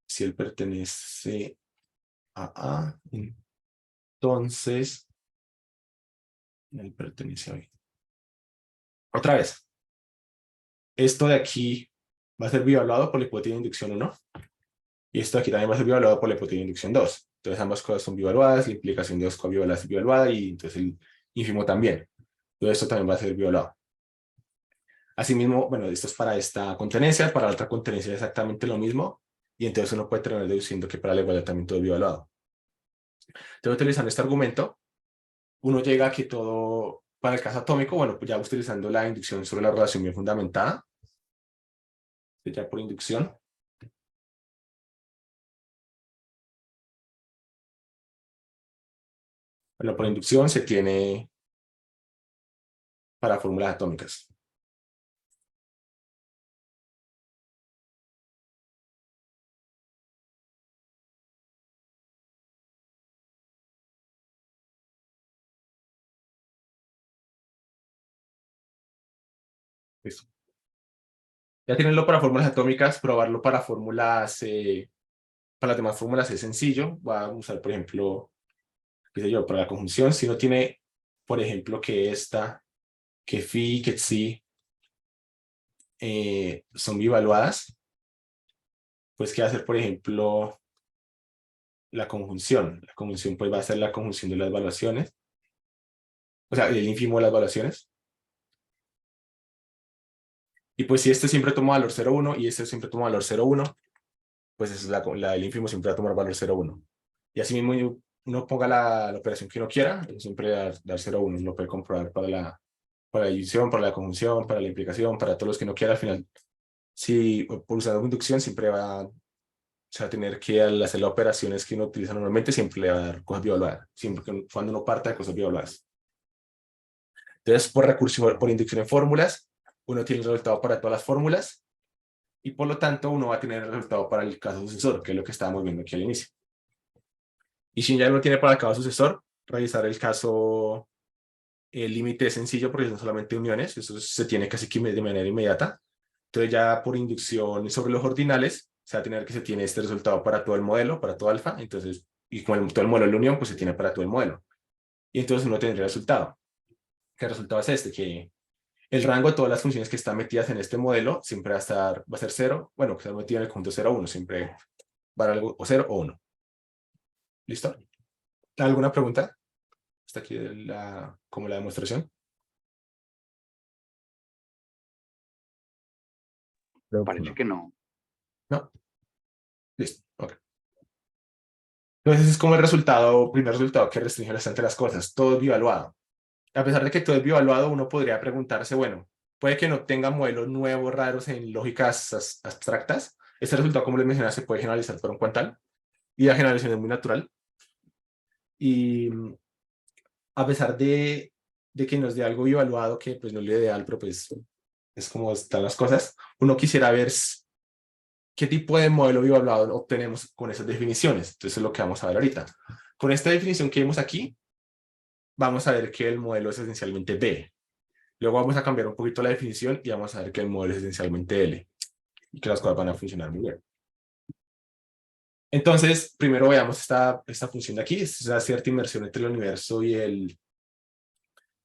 Si él pertenece a A, entonces él pertenece a B. Otra vez, esto de aquí va a ser bievaluado por la hipótesis de inducción 1. Y esto de aquí también va a ser bievaluado por la hipótesis de inducción 2. Entonces ambas cosas son bievaluadas, la implicación de dos cosas bievaluadas es bievaluada y entonces el ínfimo también. Todo esto también va a ser bievaluado. Asimismo, bueno, esto es para esta contenencia, para la otra contenencia es exactamente lo mismo, y entonces uno puede terminar deduciendo que para la igualdad también todo es bievaluado. Entonces, utilizando este argumento, uno llega a que todo, para el caso atómico, bueno, pues ya utilizando la inducción sobre la relación bien fundamentada, ya por inducción, bueno, por inducción se tiene para fórmulas atómicas. Listo. Ya tienenlo para fórmulas atómicas, probarlo para fórmulas, para las demás fórmulas es sencillo. Voy a usar, por ejemplo, qué sé yo, para la conjunción, si no tiene, por ejemplo, que esta, que phi, que psi, son bivaluadas, pues qué hacer, por ejemplo, la conjunción. La conjunción pues va a ser la conjunción de las evaluaciones, o sea, el ínfimo de las evaluaciones. Y pues si este siempre toma valor 0,1 y este siempre toma valor 0,1, pues es el ínfimo siempre va a tomar valor 0,1. Y así mismo uno ponga la operación que uno quiera, siempre dar 0,1. Uno puede comprobar para la división, para la conjunción, para la implicación, para todos los que no quiera. Al final, si por usar inducción siempre va a tener que, al hacer las operaciones que uno utiliza normalmente, siempre le va a dar cosas bievaluadas, siempre cuando uno parta de cosas bievaluadas. Entonces, por recurso, por inducción en fórmulas, uno tiene el resultado para todas las fórmulas y por lo tanto uno va a tener el resultado para el caso sucesor, que es lo que estábamos viendo aquí al inicio. Y si ya lo tiene para el caso sucesor, revisar el caso, el límite es sencillo porque son solamente uniones, eso se tiene casi que de manera inmediata. Entonces ya por inducción sobre los ordinales, se va a tener que se tiene este resultado para todo el modelo, para todo alfa, entonces, y con todo el modelo de la unión, pues se tiene para todo el modelo. Y entonces uno tendría el resultado. ¿Qué resultado es este? Que el rango de todas las funciones que están metidas en este modelo siempre va a ser 0, bueno, que está metido en el conjunto 0, 1, siempre va a dar algo o 0 o 1. ¿Listo? ¿Alguna pregunta? Hasta aquí como la demostración.
Parece que no.
¿No? Listo. Ok. Entonces es como el resultado, primer resultado que restringe bastante las cosas. Todo es bievaluado. A pesar de que todo es bievaluado, uno podría preguntarse, bueno, puede que no tenga modelos nuevos, raros en lógicas abstractas. Este resultado, como les mencioné, se puede generalizar por un cuantal. Y la generalización es muy natural. Y a pesar de que nos dé algo bievaluado, que pues no es lo ideal, pero pues es como están las cosas, uno quisiera ver qué tipo de modelo bievaluado obtenemos con esas definiciones. Entonces es lo que vamos a ver ahorita. Con esta definición que vemos aquí, vamos a ver que el modelo es esencialmente B. Luego vamos a cambiar un poquito la definición y vamos a ver que el modelo es esencialmente L y que las cosas van a funcionar muy bien. Entonces, primero veamos esta función de aquí. Es una cierta inversión entre el universo y el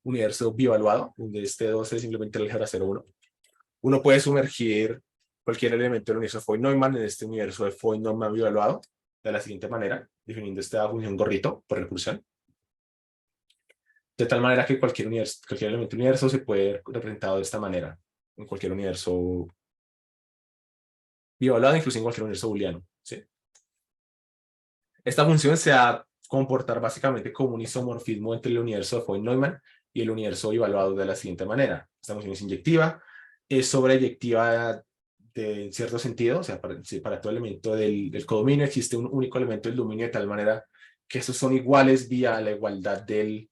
universo bievaluado, donde este 2 es simplemente el álgebra 0,1. Uno puede sumergir cualquier elemento del universo Foy-Neumann en este universo de Foy-Neumann bievaluado de la siguiente manera, definiendo esta función gorrito por recursión. de tal manera que cualquier elemento del universo se puede ver representado de esta manera, en cualquier universo bievaluado, incluso en cualquier universo booleano, ¿sí? Esta función se va a comportar básicamente como un isomorfismo entre el universo de Foyn-Neumann y el universo evaluado de la siguiente manera. Esta función es inyectiva, es sobreyectiva en cierto sentido, o sea, para todo elemento del codominio existe un único elemento del dominio de tal manera que esos son iguales vía la igualdad del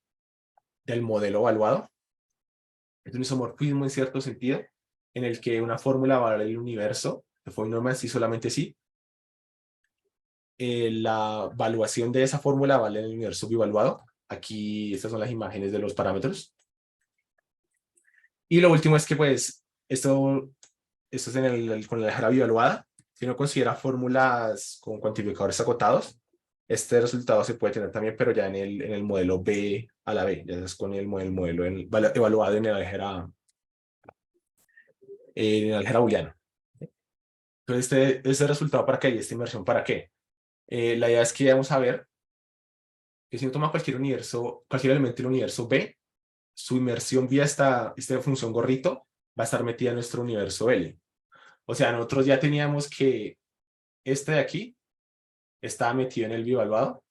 modelo evaluado. Es un isomorfismo en cierto sentido, en el que una fórmula vale el universo de Foyn-Neumann sí solamente sí. La evaluación de esa fórmula vale el universo bievaluado. Aquí estas son las imágenes de los parámetros. Y lo último es que pues esto es con la álgebra bievaluada. Si uno considera fórmulas con cuantificadores acotados, este resultado se puede tener también, pero ya en el modelo B a la B, ya es con el modelo evaluado en el álgebra booleana. Entonces, este resultado para qué y esta inversión para qué. La idea es que vamos a ver que si uno toma cualquier elemento del universo B, su inmersión vía esta función gorrito va a estar metida en nuestro universo L. O sea, nosotros ya teníamos que este de aquí estaba metido en el bievaluado,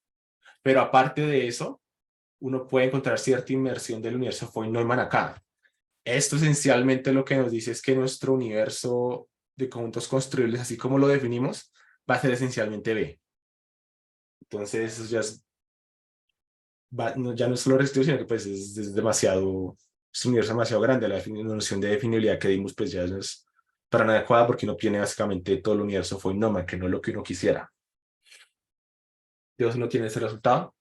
pero aparte de eso, uno puede encontrar cierta inmersión del universo Foyn-Neumann acá. Esto esencialmente lo que nos dice es que nuestro universo de conjuntos construibles, así como lo definimos, va a ser esencialmente B. Entonces, eso ya no es solo restrictivo, sino que pues es demasiado, es un universo demasiado grande. La noción de definibilidad que dimos pues ya no es para nada adecuada porque uno tiene básicamente todo el universo Foyn-Neumann, que no es lo que uno quisiera. Dios no tiene ese resultado.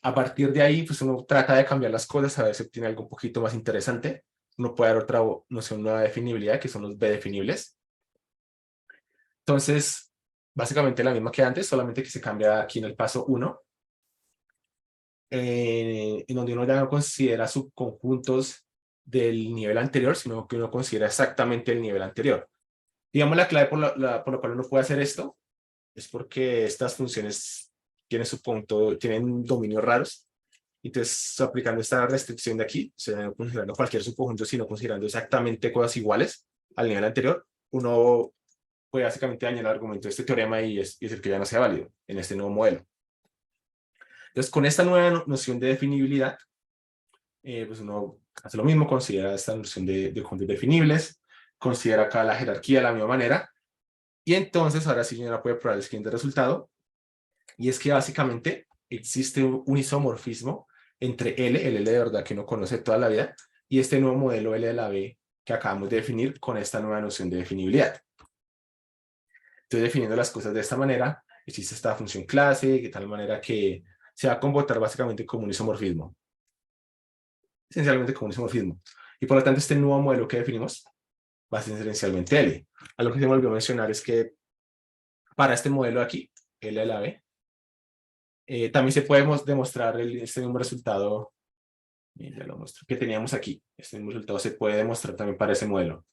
A partir de ahí, pues uno trata de cambiar las cosas, a ver si obtiene algo un poquito más interesante. Uno puede dar otra noción nueva de definibilidad, que son los B definibles. Entonces, básicamente la misma que antes, solamente que se cambia aquí en el paso 1, en donde uno ya no considera subconjuntos del nivel anterior, sino que uno considera exactamente el nivel anterior. Digamos, la clave por la cual uno puede hacer esto es porque estas funciones tienen dominios raros. Entonces, aplicando esta restricción de aquí, o sea, no considerando cualquier subconjunto, sino considerando exactamente cosas iguales al nivel anterior, uno puede básicamente dañar el argumento de este teorema y decir que ya no sea válido en este nuevo modelo. Entonces, con esta nueva noción de definibilidad, pues uno hace lo mismo, considera esta noción de conjuntos definibles, considera acá la jerarquía de la misma manera, y entonces ahora sí ya puede probar el siguiente resultado, y es que básicamente existe un isomorfismo entre el L de verdad que uno conoce toda la vida, y este nuevo modelo L de la B que acabamos de definir con esta nueva noción de definibilidad. Entonces, definiendo las cosas de esta manera, existe esta función clase, de tal manera que se va a comportar básicamente como un isomorfismo. Esencialmente como un isomorfismo. Y por lo tanto, este nuevo modelo que definimos va a ser esencialmente L. Algo que se me olvidó mencionar es que para este modelo de aquí, L de la B, también se puede demostrar este mismo resultado, ya lo muestro, que teníamos aquí. Este mismo resultado se puede demostrar también para ese modelo.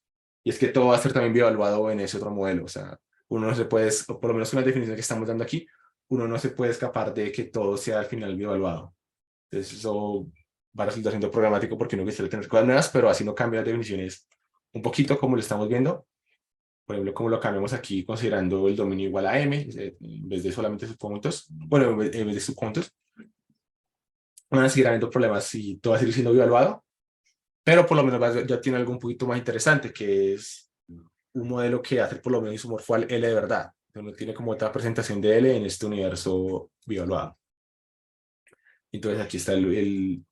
Y es que todo va a ser también bioevaluado en ese otro modelo. O sea, uno no se puede, o por lo menos con la definición que estamos dando aquí, uno no se puede escapar de que todo sea al final bioevaluado. Entonces eso va a resultar siendo problemático porque uno quisiera tener cosas nuevas, pero así no cambia las definiciones un poquito como lo estamos viendo. Por ejemplo, como lo cambiamos aquí considerando el dominio igual a M, en vez de solamente subconjuntos, bueno, en vez de subconjuntos, van a seguir habiendo problemas y todo va a seguir siendo bioevaluado, pero por lo menos ya tiene algo un poquito más interesante, que es un modelo que hace por lo menos isomorfo al L de verdad. Uno tiene como otra presentación de L en este universo bievaluado. Entonces aquí está el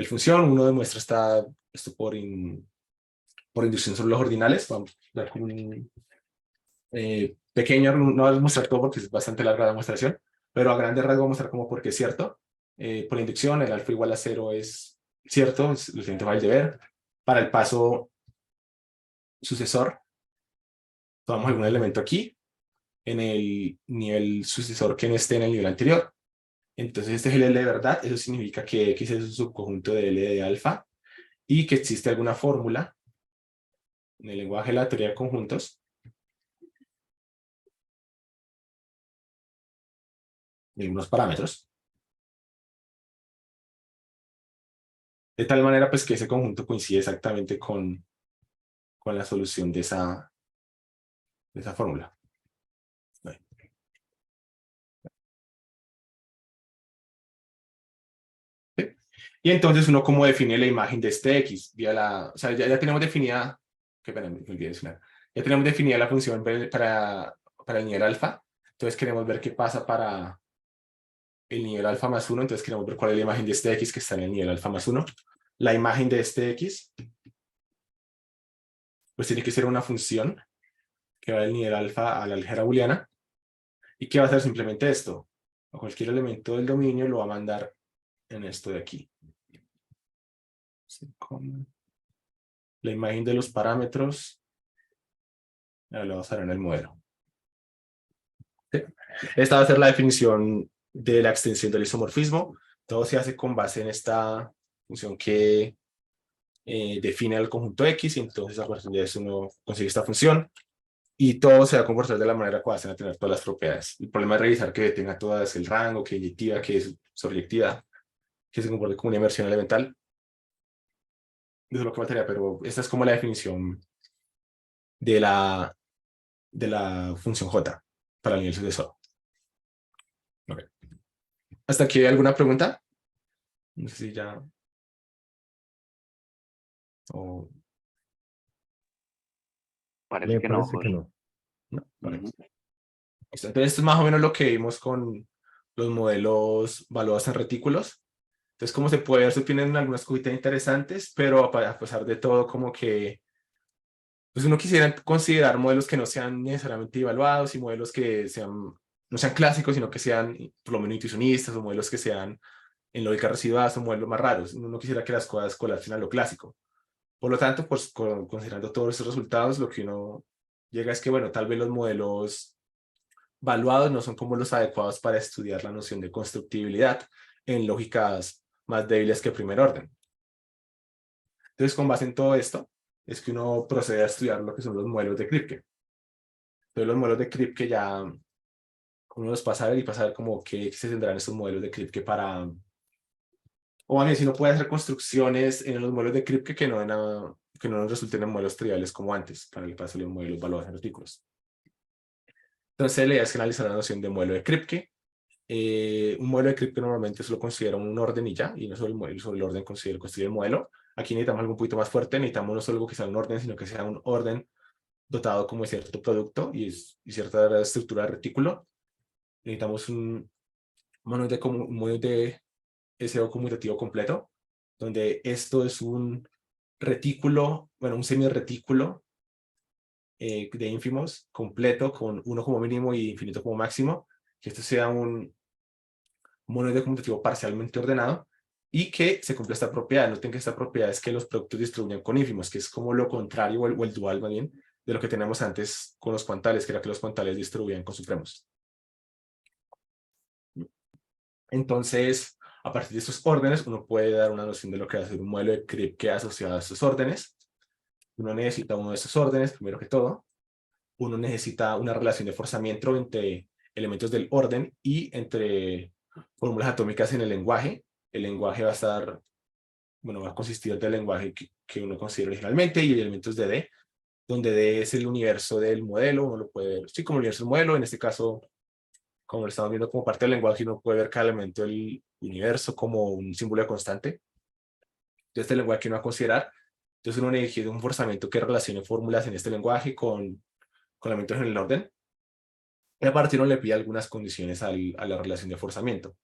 función, uno demuestra esto por inducción sobre los ordinales. Vamos a dar como un pequeño, no voy a mostrar todo porque es bastante larga la demostración, pero a grandes rasgos voy a mostrar como porque es cierto. Por inducción, el alfa igual a 0 es cierto, es lo siguiente fácil de ver. Para el paso sucesor, tomamos algún elemento aquí, en el nivel sucesor que no esté en el nivel anterior. Entonces este es el L de verdad, eso significa que X es un subconjunto de L de alfa y que existe alguna fórmula en el lenguaje de la teoría de conjuntos de algunos parámetros De tal manera pues que ese conjunto coincide exactamente con la solución de esa fórmula. ¿Sí? Y entonces uno cómo define la imagen de este X. O sea, ya tenemos definida, qué pena, me olvidé decir. Ya tenemos definida la función para el nivel alfa. Entonces queremos ver qué pasa para el nivel alfa más 1. Entonces queremos ver cuál es la imagen de este X que está en el nivel alfa más 1. La imagen de este X pues tiene que ser una función que va del nivel alfa a la álgebra booleana. ¿Y qué va a hacer? Simplemente esto. A cualquier elemento del dominio lo va a mandar en esto de aquí. La imagen de los parámetros la vamos a ver en el modelo. ¿Sí? Esta va a ser la definición de la extensión del isomorfismo. Todo se hace con base en esta función que define el conjunto X, y entonces a partir de eso uno consigue esta función, y todo se va a comportar de la manera que hacen a tener todas las propiedades. El problema es revisar que tenga todas el rango, que es inyectiva, que es surjectiva, que se comporte como una inversión elemental. Eso es lo que faltaría, pero esta es como la definición de la función J para el nivel sucesor. Okay. ¿Hasta aquí hay alguna pregunta? No sé si ya...
Parece que no,
parece que
José.
no.
¿No? Vale.
Ujú.
Entonces, esto es más o menos lo que vimos con los modelos evaluados en retículos. Entonces, como se puede ver, se tienen algunas cositas interesantes, pero a pesar de todo, como que pues uno quisiera considerar modelos que no sean necesariamente evaluados y modelos que no sean clásicos, sino que sean por lo menos intuicionistas, o modelos que sean en lógica residual, o modelos más raros. Uno no quisiera que las cosas colapsen a lo clásico. Por lo tanto, pues considerando todos estos resultados, lo que uno llega es que, bueno, tal vez los modelos valuados no son como los adecuados para estudiar la noción de constructibilidad en lógicas más débiles que primer orden. Entonces, con base en todo esto, es que uno procede a estudiar lo que son los modelos de Kripke. Entonces, los modelos de Kripke ya uno los pasa a ver y pasa a ver como qué se tendrán estos modelos de Kripke para... O más bien, si uno puede hacer construcciones en los modelos de Kripke que no nos resulten en modelos triviales como antes, para el caso de los modelos evaluados en artículos. Entonces, la idea es analizar la noción de modelo de Kripke. Un modelo de Kripke normalmente se lo considera un orden y ya, y no sobre el orden construir el modelo. Aquí necesitamos algo un poquito más fuerte, necesitamos no solo algo que sea un orden, sino que sea un orden dotado como de cierto producto y cierta estructura de retículo. Necesitamos un modelo de SEO conmutativo completo, donde esto es un retículo, bueno, un semi-retículo de ínfimos completo con 1 como mínimo y infinito como máximo, que esto sea un modelo conmutativo parcialmente ordenado y que se cumpla esta propiedad. Noten que esta propiedad es que los productos distribuyen con ínfimos, que es como lo contrario o el dual más bien de lo que teníamos antes con los cuantales, que era que los cuantales distribuían con supremos. Entonces, a partir de estos órdenes, uno puede dar una noción de lo que va a ser un modelo de Kripke asociado a estos órdenes. Uno necesita uno de estos órdenes, primero que todo. Uno necesita una relación de forzamiento entre elementos del orden y entre fórmulas atómicas en el lenguaje. El lenguaje va a consistir del lenguaje que uno considera originalmente y elementos de D, donde D es el universo del modelo. Uno lo puede ver, sí, como el universo del modelo. En este caso, como lo estamos viendo como parte del lenguaje, uno puede ver cada elemento del universo como un símbolo de constante. Entonces, este lenguaje que uno va a considerar. Entonces, uno necesita un forzamiento que relacione fórmulas en este lenguaje con elementos en el orden. Y a partir de uno le pide algunas condiciones a la relación de forzamiento.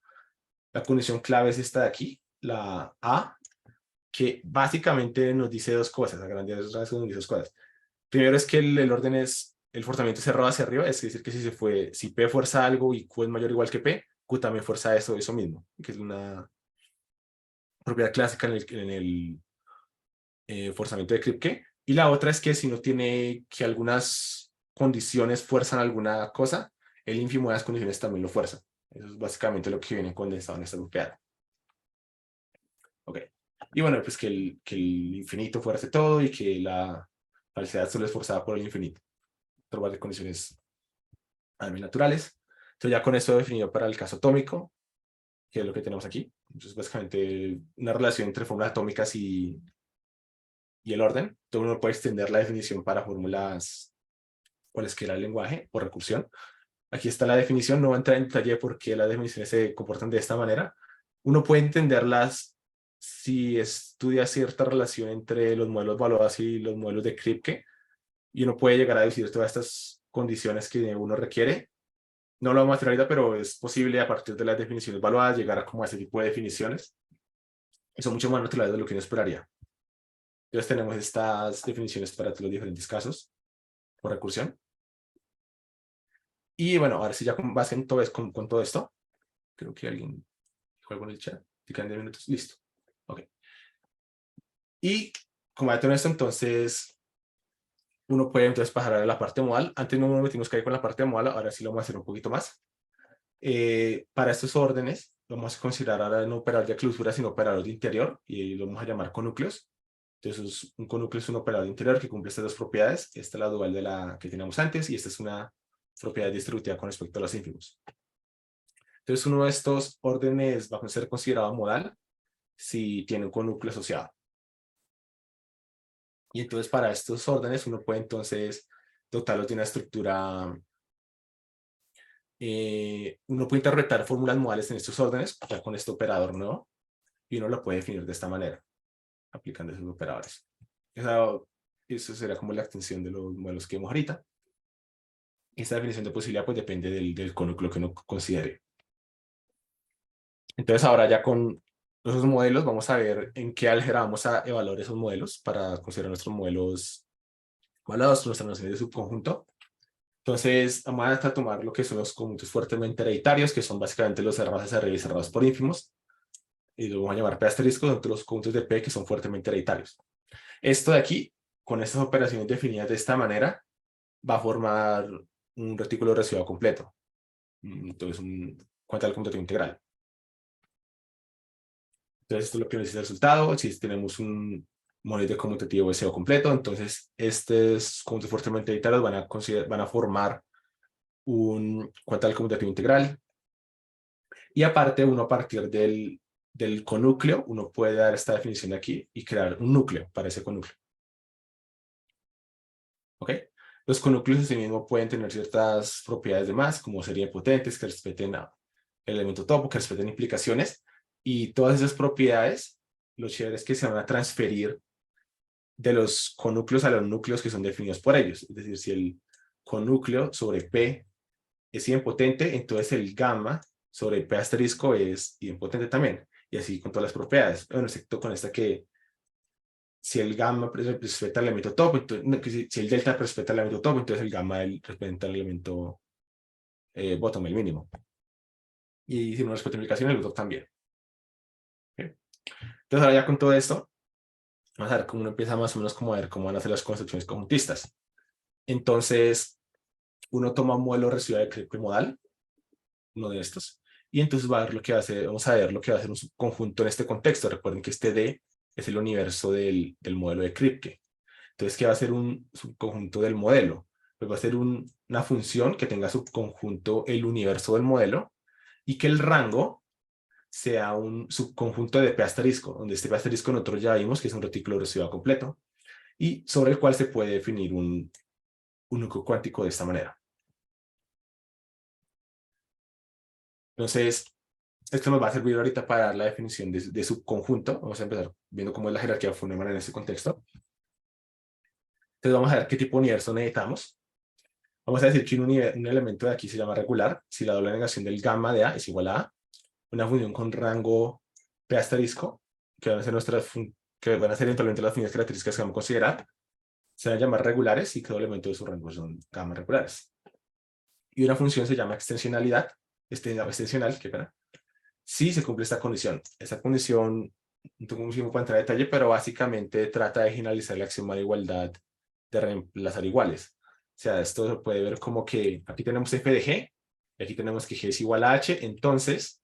La condición clave es esta de aquí, la A, que básicamente nos dice dos cosas, a grandes rasgos nos dice dos cosas. Primero es que el forzamiento cerrado hacia arriba, es decir, que si P fuerza algo y Q es mayor o igual que P, Q también fuerza eso mismo, que es una propiedad clásica en el forzamiento de Kripke. Y la otra es que si no tiene que algunas condiciones fuerzan alguna cosa, el ínfimo de las condiciones también lo fuerza. Eso es básicamente lo que viene condensado en esta propiedad. Ok. Y bueno, pues que el infinito fuerce todo y que la falsedad solo es forzada por el infinito. Otro de condiciones naturales. Entonces ya con esto definido para el caso atómico, que es lo que tenemos aquí. Entonces, básicamente, una relación entre fórmulas atómicas y el orden. Entonces, uno puede extender la definición para fórmulas cualesquiera el lenguaje por recursión. Aquí está la definición, no voy a entrar en detalle por qué las definiciones se comportan de esta manera. Uno puede entenderlas si estudia cierta relación entre los modelos Valois y los modelos de Kripke, y uno puede llegar a decir todas estas condiciones que uno requiere. No lo vamos a hacer ahorita, pero es posible a partir de las definiciones Valois llegar a como a ese tipo de definiciones. Y son mucho más naturales de lo que uno esperaría. Entonces tenemos estas definiciones para los diferentes casos por recursión. Y bueno, ahora sí ya con base en todo, con todo esto, creo que alguien dijo algo en el chat. Te quedan 10 minutos. Listo. Ok. Y como ya tengo esto, entonces uno puede entonces pasar a la parte modal. Antes no nos metimos que ir con la parte modal, ahora sí lo vamos a hacer un poquito más. Para estos órdenes, vamos a considerar ahora no operador de clausura, sino operador de interior, y lo vamos a llamar conúcleos. Entonces, un conúcleo es un operador de interior que cumple estas dos propiedades. Esta es la dual de la que teníamos antes, y esta es una propiedad distributiva con respecto a los ínfimos. Entonces, uno de estos órdenes va a ser considerado modal si tiene un conúcleo asociado. Y entonces, para estos órdenes, uno puede entonces dotarlos de una estructura. Uno puede interpretar fórmulas modales en estos órdenes, ya con este operador nuevo, y uno lo puede definir de esta manera, aplicando esos operadores. Eso sería como la extensión de los modelos que vemos ahorita. Esta definición de posibilidad pues depende del conúcleo que uno considere. Entonces ahora ya con esos modelos vamos a ver en qué álgebra vamos a evaluar esos modelos para considerar nuestros modelos evaluados, nuestras nociones de subconjunto. Entonces vamos a tomar lo que son los conjuntos fuertemente hereditarios, que son básicamente los cerrados hacia arriba y cerrados por ínfimos, y lo vamos a llamar P asterisco entre los conjuntos de P que son fuertemente hereditarios. Esto de aquí, con estas operaciones definidas de esta manera, va a formar un retículo residual completo. Entonces, un cuantal conmutativo integral. Entonces, esto es lo que nos dice el resultado. Si tenemos un monolito conmutativo SO completo, entonces estos conjuntos fuertemente hereditarios van a formar un cuantal conmutativo integral. Y aparte, uno a partir del conúcleo, uno puede dar esta definición de aquí y crear un núcleo para ese conúcleo. ¿Ok? Los conúcleos en sí mismo pueden tener ciertas propiedades de más, como serían potentes, que respeten el elemento topo, que respeten implicaciones, y todas esas propiedades, lo chévere es que se van a transferir de los conúcleos a los núcleos que son definidos por ellos. Es decir, si el conúcleo sobre P es idempotente, entonces el gamma sobre P asterisco es idempotente también, y así con todas las propiedades. Bueno, excepto con esta que si el gamma respeta el elemento topo, entonces, si el delta respeta el elemento topo, entonces el gamma representa el elemento bottom, el mínimo. Y si no respeta implicación, el bottom también. ¿Okay? Entonces ahora ya con todo esto, vamos a ver cómo uno empieza más o menos como a ver cómo van a ser las construcciones conjuntistas. Entonces, uno toma un modelo residual de Kripke modal, uno de estos, y entonces va a ver lo que va a hacer, vamos a ver lo que va a hacer un subconjunto en este contexto. Recuerden que este D es el universo del modelo de Kripke. Entonces, ¿qué va a ser un subconjunto del modelo? Pues va a ser una función que tenga subconjunto el universo del modelo y que el rango sea un subconjunto de P asterisco, donde este P asterisco nosotros ya vimos que es un retículo residual completo y sobre el cual se puede definir un núcleo cuántico de esta manera. Entonces, esto nos va a servir ahorita para dar la definición de subconjunto. Vamos a empezar viendo cómo es la jerarquía de Feynman en este contexto. Entonces vamos a ver qué tipo de universo necesitamos. Vamos a decir que un elemento de aquí se llama regular si la doble negación del gamma de A es igual a una función con rango P asterisco, que van a ser eventualmente las funciones características que vamos a considerar, se van a llamar regulares y cada elemento de su rango son gamma regulares. Y una función se llama extensionalidad, extensional, si se cumple esta condición. Esta condición, no tengo mucho para entrar en detalle, pero básicamente trata de generalizar el axioma de igualdad de reemplazar iguales. O sea, esto se puede ver como que aquí tenemos f de g, y aquí tenemos que g es igual a h, entonces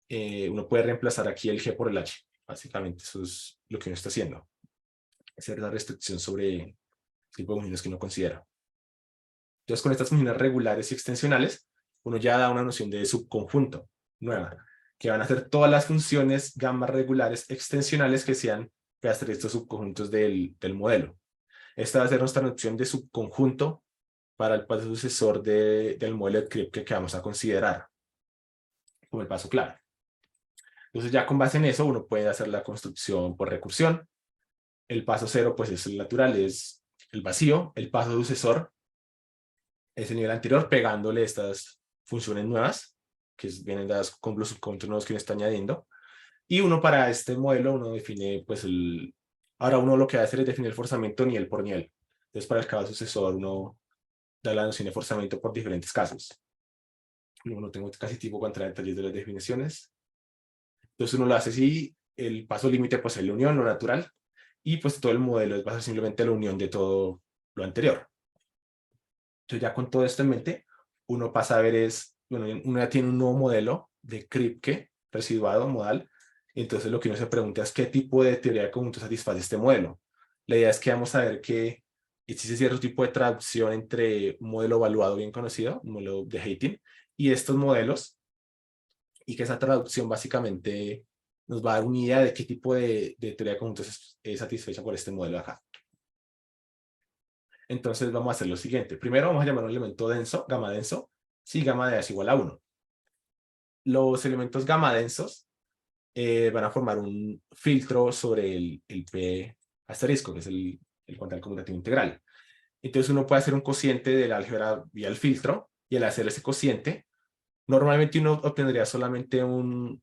uno puede reemplazar aquí el g por el h. Básicamente eso es lo que uno está haciendo. Hacer la restricción sobre el tipo de funciones que uno considera. Entonces, con estas funciones regulares y extensionales, uno ya da una noción de subconjunto nueva. que van a ser todas las funciones gamma regulares extensionales que sean de estos subconjuntos del modelo. Esta va a ser nuestra noción de subconjunto para el paso sucesor del modelo de Kripke que vamos a considerar como el paso clave. Entonces ya con base en eso uno puede hacer la construcción por recursión. El paso cero pues es el natural, es el vacío. El paso sucesor es el nivel anterior pegándole estas funciones nuevas que vienen dadas con los subconjuntos nuevos que uno está añadiendo. Y uno para este modelo uno define pues ahora uno lo que va a hacer es definir el forzamiento nivel por nivel. Entonces para el caso sucesor uno da la noción de forzamiento por diferentes casos. No tengo casi tiempo para entrar en detalles de las definiciones. Entonces uno lo hace así, el paso límite pues es la unión, lo natural, y pues todo el modelo va a ser simplemente la unión de todo lo anterior. Entonces ya con todo esto en mente, uno pasa a ver bueno, uno ya tiene un nuevo modelo de Kripke, residuado, modal, y entonces lo que uno se pregunta es qué tipo de teoría de conjuntos satisface este modelo. La idea es que vamos a ver que existe cierto tipo de traducción entre un modelo evaluado bien conocido, un modelo de Hayting, y estos modelos, y que esa traducción básicamente nos va a dar una idea de qué tipo de teoría de conjuntos es satisfecha por este modelo de acá. Entonces vamos a hacer lo siguiente. Primero vamos a llamar un elemento denso, gamma denso, si gamma de A es igual a 1. Los elementos gamma densos van a formar un filtro sobre el P asterisco, que es el cuantal conmutativo integral. Entonces uno puede hacer un cociente del álgebra vía el filtro, y al hacer ese cociente, normalmente uno obtendría solamente un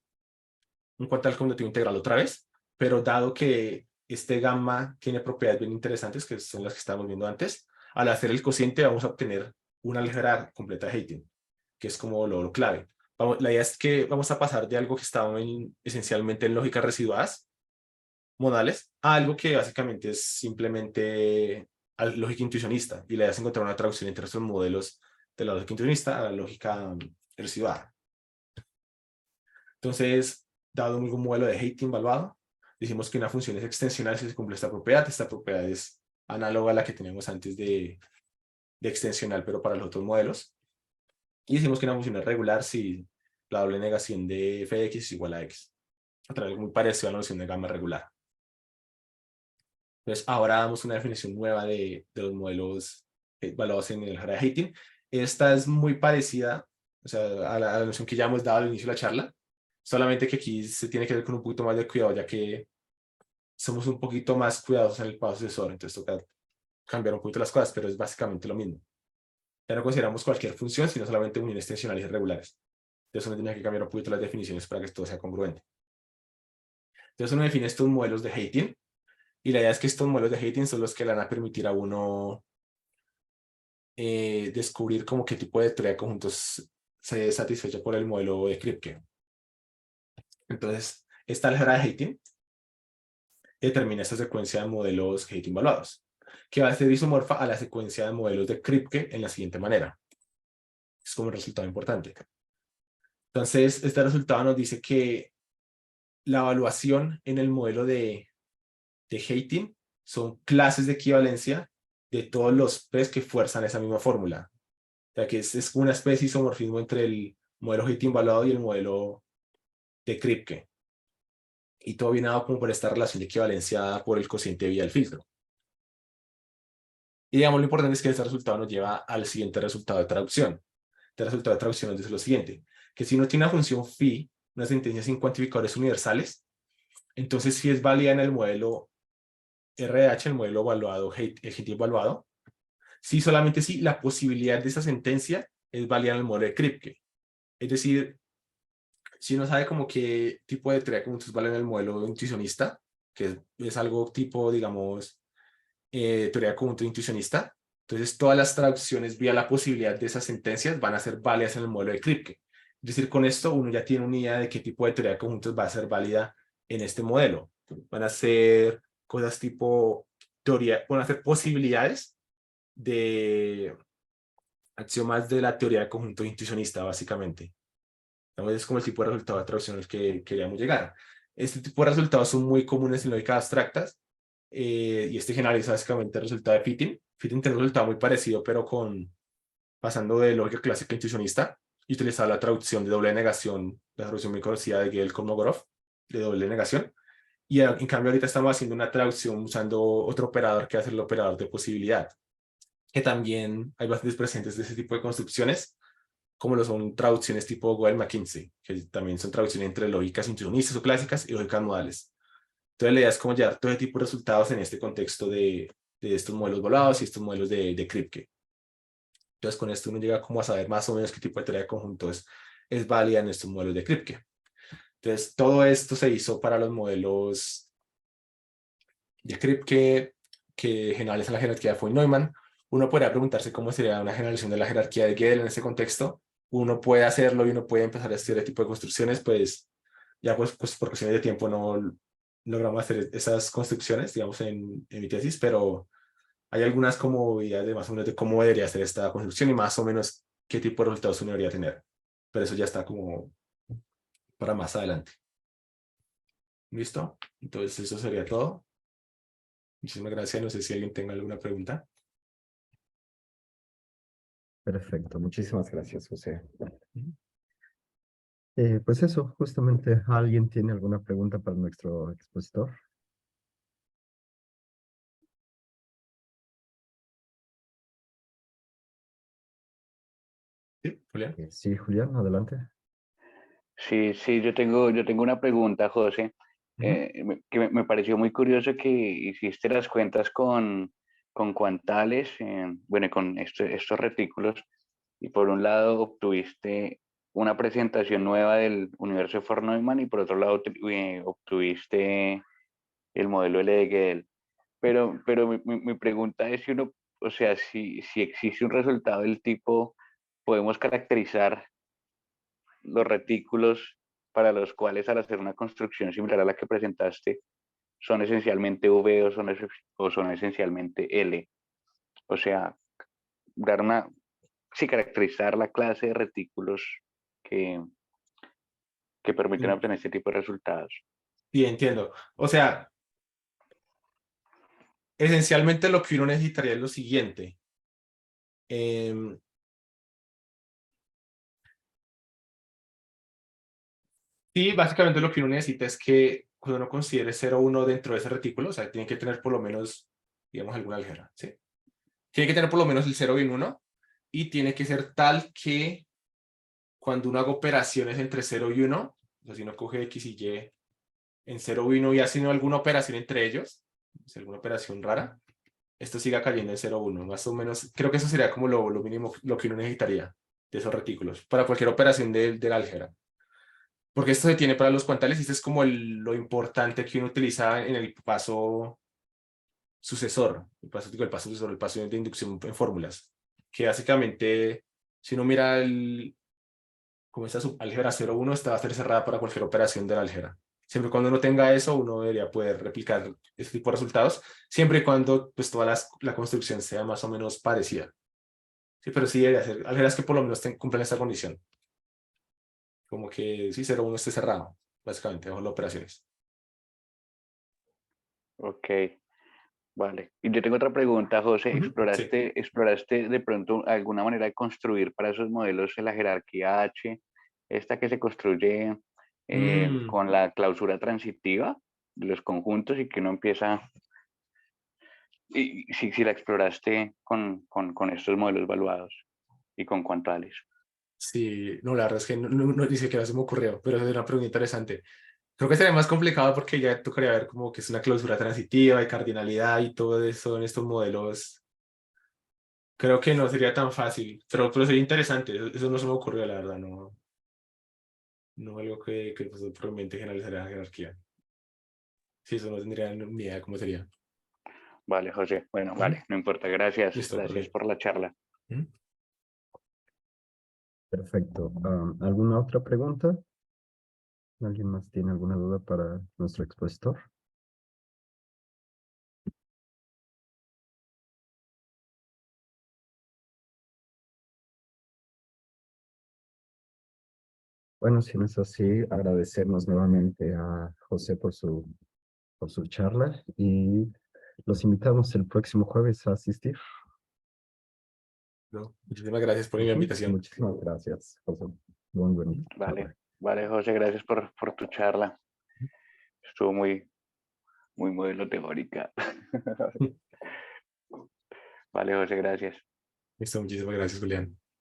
cuantal conmutativo integral otra vez, pero dado que este gamma tiene propiedades bien interesantes, que son las que estábamos viendo antes, al hacer el cociente vamos a obtener una álgebra completa de Hayting, que es como lo clave. La idea es que vamos a pasar de algo que estaba esencialmente en lógicas residuadas, modales, a algo que básicamente es simplemente lógica intuicionista, y la idea es encontrar una traducción entre estos modelos de la lógica intuicionista a la lógica residuada. Entonces, dado un modelo de Hayting evaluado, decimos que una función es extensional si se cumple esta propiedad. Esta propiedad es análoga a la que teníamos antes de extensional, pero para los otros modelos. Y decimos que una función es regular si la doble negación de f de x es igual a x. Otra vez muy parecido a la noción de gamma regular. Entonces, ahora damos una definición nueva de los modelos evaluados en el álgebra de Hayting. Esta es muy parecida, o sea, a la noción que ya hemos dado al inicio de la charla, solamente que aquí se tiene que ver con un poquito más de cuidado, ya que somos un poquito más cuidadosos en el paso sucesor, entonces toca cambiar un poquito las cosas, pero es básicamente lo mismo. Ya no consideramos cualquier función, sino solamente uniones tensionales irregulares. Entonces uno tiene que cambiar un poquito las definiciones para que todo sea congruente. Entonces uno define estos modelos de Hayting, y la idea es que estos modelos de Hayting son los que le van a permitir a uno descubrir como qué tipo de teoría de conjuntos se satisfecha por el modelo de Kripke. Entonces, esta álgebra de Hayting determina esta secuencia de modelos Hayting evaluados, que va a ser isomorfa a la secuencia de modelos de Kripke en la siguiente manera. Es como un resultado importante. Entonces, este resultado nos dice que la evaluación en el modelo de Hayting son clases de equivalencia de todos los P's que fuerzan esa misma fórmula. O sea, que es una especie de isomorfismo entre el modelo Hayting evaluado y el modelo de Kripke. Y todo viene dado como por esta relación de equivalencia por el cociente vía el filtro. Y digamos, lo importante es que este resultado nos lleva al siguiente resultado de traducción. Este resultado de traducción nos dice lo siguiente, que si uno tiene una función phi, una sentencia sin cuantificadores universales, entonces si es válida en el modelo RH, el modelo evaluado, Hayting evaluado, si solamente si la posibilidad de esa sentencia es válida en el modelo de Kripke. Es decir, si uno sabe como qué tipo de teoría de conjuntos vale en el modelo intuicionista, que es algo tipo, digamos, teoría de conjunto intuicionista, entonces todas las traducciones vía la posibilidad de esas sentencias van a ser válidas en el modelo de Kripke. Es decir, con esto uno ya tiene una idea de qué tipo de teoría de conjuntos va a ser válida en este modelo. Van a ser cosas tipo teoría, van a ser posibilidades de axiomas de la teoría de conjunto intuicionista, básicamente. Entonces es como el tipo de resultado de traducción al que queríamos llegar. Este tipo de resultados son muy comunes en lógicas abstractas, y este generaliza básicamente el resultado de Fitting. Fitting tiene un resultado muy parecido, pero pasando de lógica clásica a intuicionista. y utilizaba la traducción de doble negación, la traducción muy conocida de Gale-Kolmogorov, de doble negación. Y en cambio ahorita estamos haciendo una traducción usando otro operador que hace el operador de posibilidad, que también hay bastantes presentes de ese tipo de construcciones, como lo son traducciones tipo Gödel-McKinsey, que también son traducciones entre lógicas intuicionistas o clásicas y lógicas modales. Entonces la idea es como llevar todo ese tipo de resultados en este contexto de estos modelos volados y estos modelos de Kripke. Entonces con esto uno llega como a saber más o menos qué tipo de teoría de conjuntos es válida en estos modelos de Kripke. Entonces todo esto se hizo para los modelos de Kripke que generalizan la jerarquía de Foy-Neumann. Uno podría preguntarse cómo sería una generalización de la jerarquía de Gödel en este contexto. Uno puede hacerlo y uno puede empezar a estudiar este tipo de construcciones, pues ya pues por cuestiones de tiempo no logramos hacer esas construcciones, digamos, en mi tesis, pero hay algunas como ideas de más o menos de cómo debería ser esta construcción y más o menos qué tipo de resultados uno debería tener. Pero eso ya está como para más adelante. ¿Listo? Entonces eso sería todo. Muchísimas gracias. No sé si alguien tenga alguna pregunta.
Perfecto, muchísimas gracias, José.
Ujú.
Pues eso, justamente, ¿alguien tiene alguna pregunta para nuestro expositor?
Sí, Julián.
Sí, Julián, adelante.
Sí, sí, yo tengo una pregunta, José,
Ujú.
que me pareció muy curioso que hiciste las cuentas con cuantales, bueno, con estos retículos, y por un lado obtuviste una presentación nueva del universo de Von-Neumann y por otro lado obtuviste el modelo L de Gödel. Pero mi pregunta es si uno, o sea, si existe un resultado del tipo, podemos caracterizar los retículos para los cuales al hacer una construcción similar a la que presentaste son esencialmente V o son esencialmente L. O sea, dar una, sí, caracterizar la clase de retículos que, que permiten
Sí,
obtener este tipo de resultados.
sí, entiendo. O sea, esencialmente lo que uno necesitaría es lo siguiente. Em, sí, básicamente lo que uno necesita es que cuando uno considere 0,1 dentro de ese retículo, o sea, tiene que tener por lo menos, digamos, alguna álgebra, ¿sí? Tiene que tener por lo menos el 0 y el 1 y tiene que ser tal que cuando uno haga operaciones entre 0 y 1, o sea, si uno coge X y Y en 0 y 1 y hace alguna operación entre ellos, es alguna operación rara, esto siga cayendo en 0, 1, más o menos. Creo que eso sería como lo mínimo, lo que uno necesitaría de esos retículos para cualquier operación del álgebra. Porque esto se tiene para los cuantales y esto es como lo importante que uno utiliza en el paso sucesor, el paso de inducción en fórmulas, que básicamente, si uno mira como esta álgebra 0,1, esta va a estar cerrada para cualquier operación del álgebra. Siempre y cuando uno tenga eso, uno debería poder replicar este tipo de resultados, siempre y cuando pues, toda la construcción sea más o menos parecida. Sí, pero sí debería ser álgebras que por lo menos cumplan esta condición. Como que sí, 0,1 esté cerrado, básicamente, bajo las operaciones.
Ok, vale. Y yo tengo otra pregunta, José.
Ujú, sí.
¿Exploraste de pronto alguna manera de construir para esos modelos en la jerarquía H, esta que se construye
Mm,
con la clausura transitiva de los conjuntos y que uno empieza, y si la exploraste con estos modelos evaluados y con cuantales?
sí, no, la verdad es que ni siquiera se me ocurrió, pero es una pregunta interesante. Creo que sería más complicado porque ya tocaría ver como que es una clausura transitiva y cardinalidad y todo eso en estos modelos. Creo que no sería tan fácil, pero sería interesante. Eso no se me ocurrió, la verdad, no, no algo que pues, probablemente generalizar la jerarquía. Sí, eso no tendría ni idea de cómo sería.
Vale, José. Bueno,
Ujú.
vale, no importa. Gracias.
Listo,
Gracias
ok.
por la charla.
Ujú.
Perfecto. ¿Alguna otra pregunta? ¿Alguien más tiene alguna duda para nuestro expositor? Bueno, si no es así, agradecemos nuevamente a José por su charla y los invitamos el próximo jueves a asistir.
No, muchísimas gracias por la invitación.
Muchísimas gracias, José. Muy bonito.
Vale, vale, José, gracias por tu charla. Estuvo muy modelo teórica. Vale, José, gracias.
Listo, muchísimas gracias, Julián.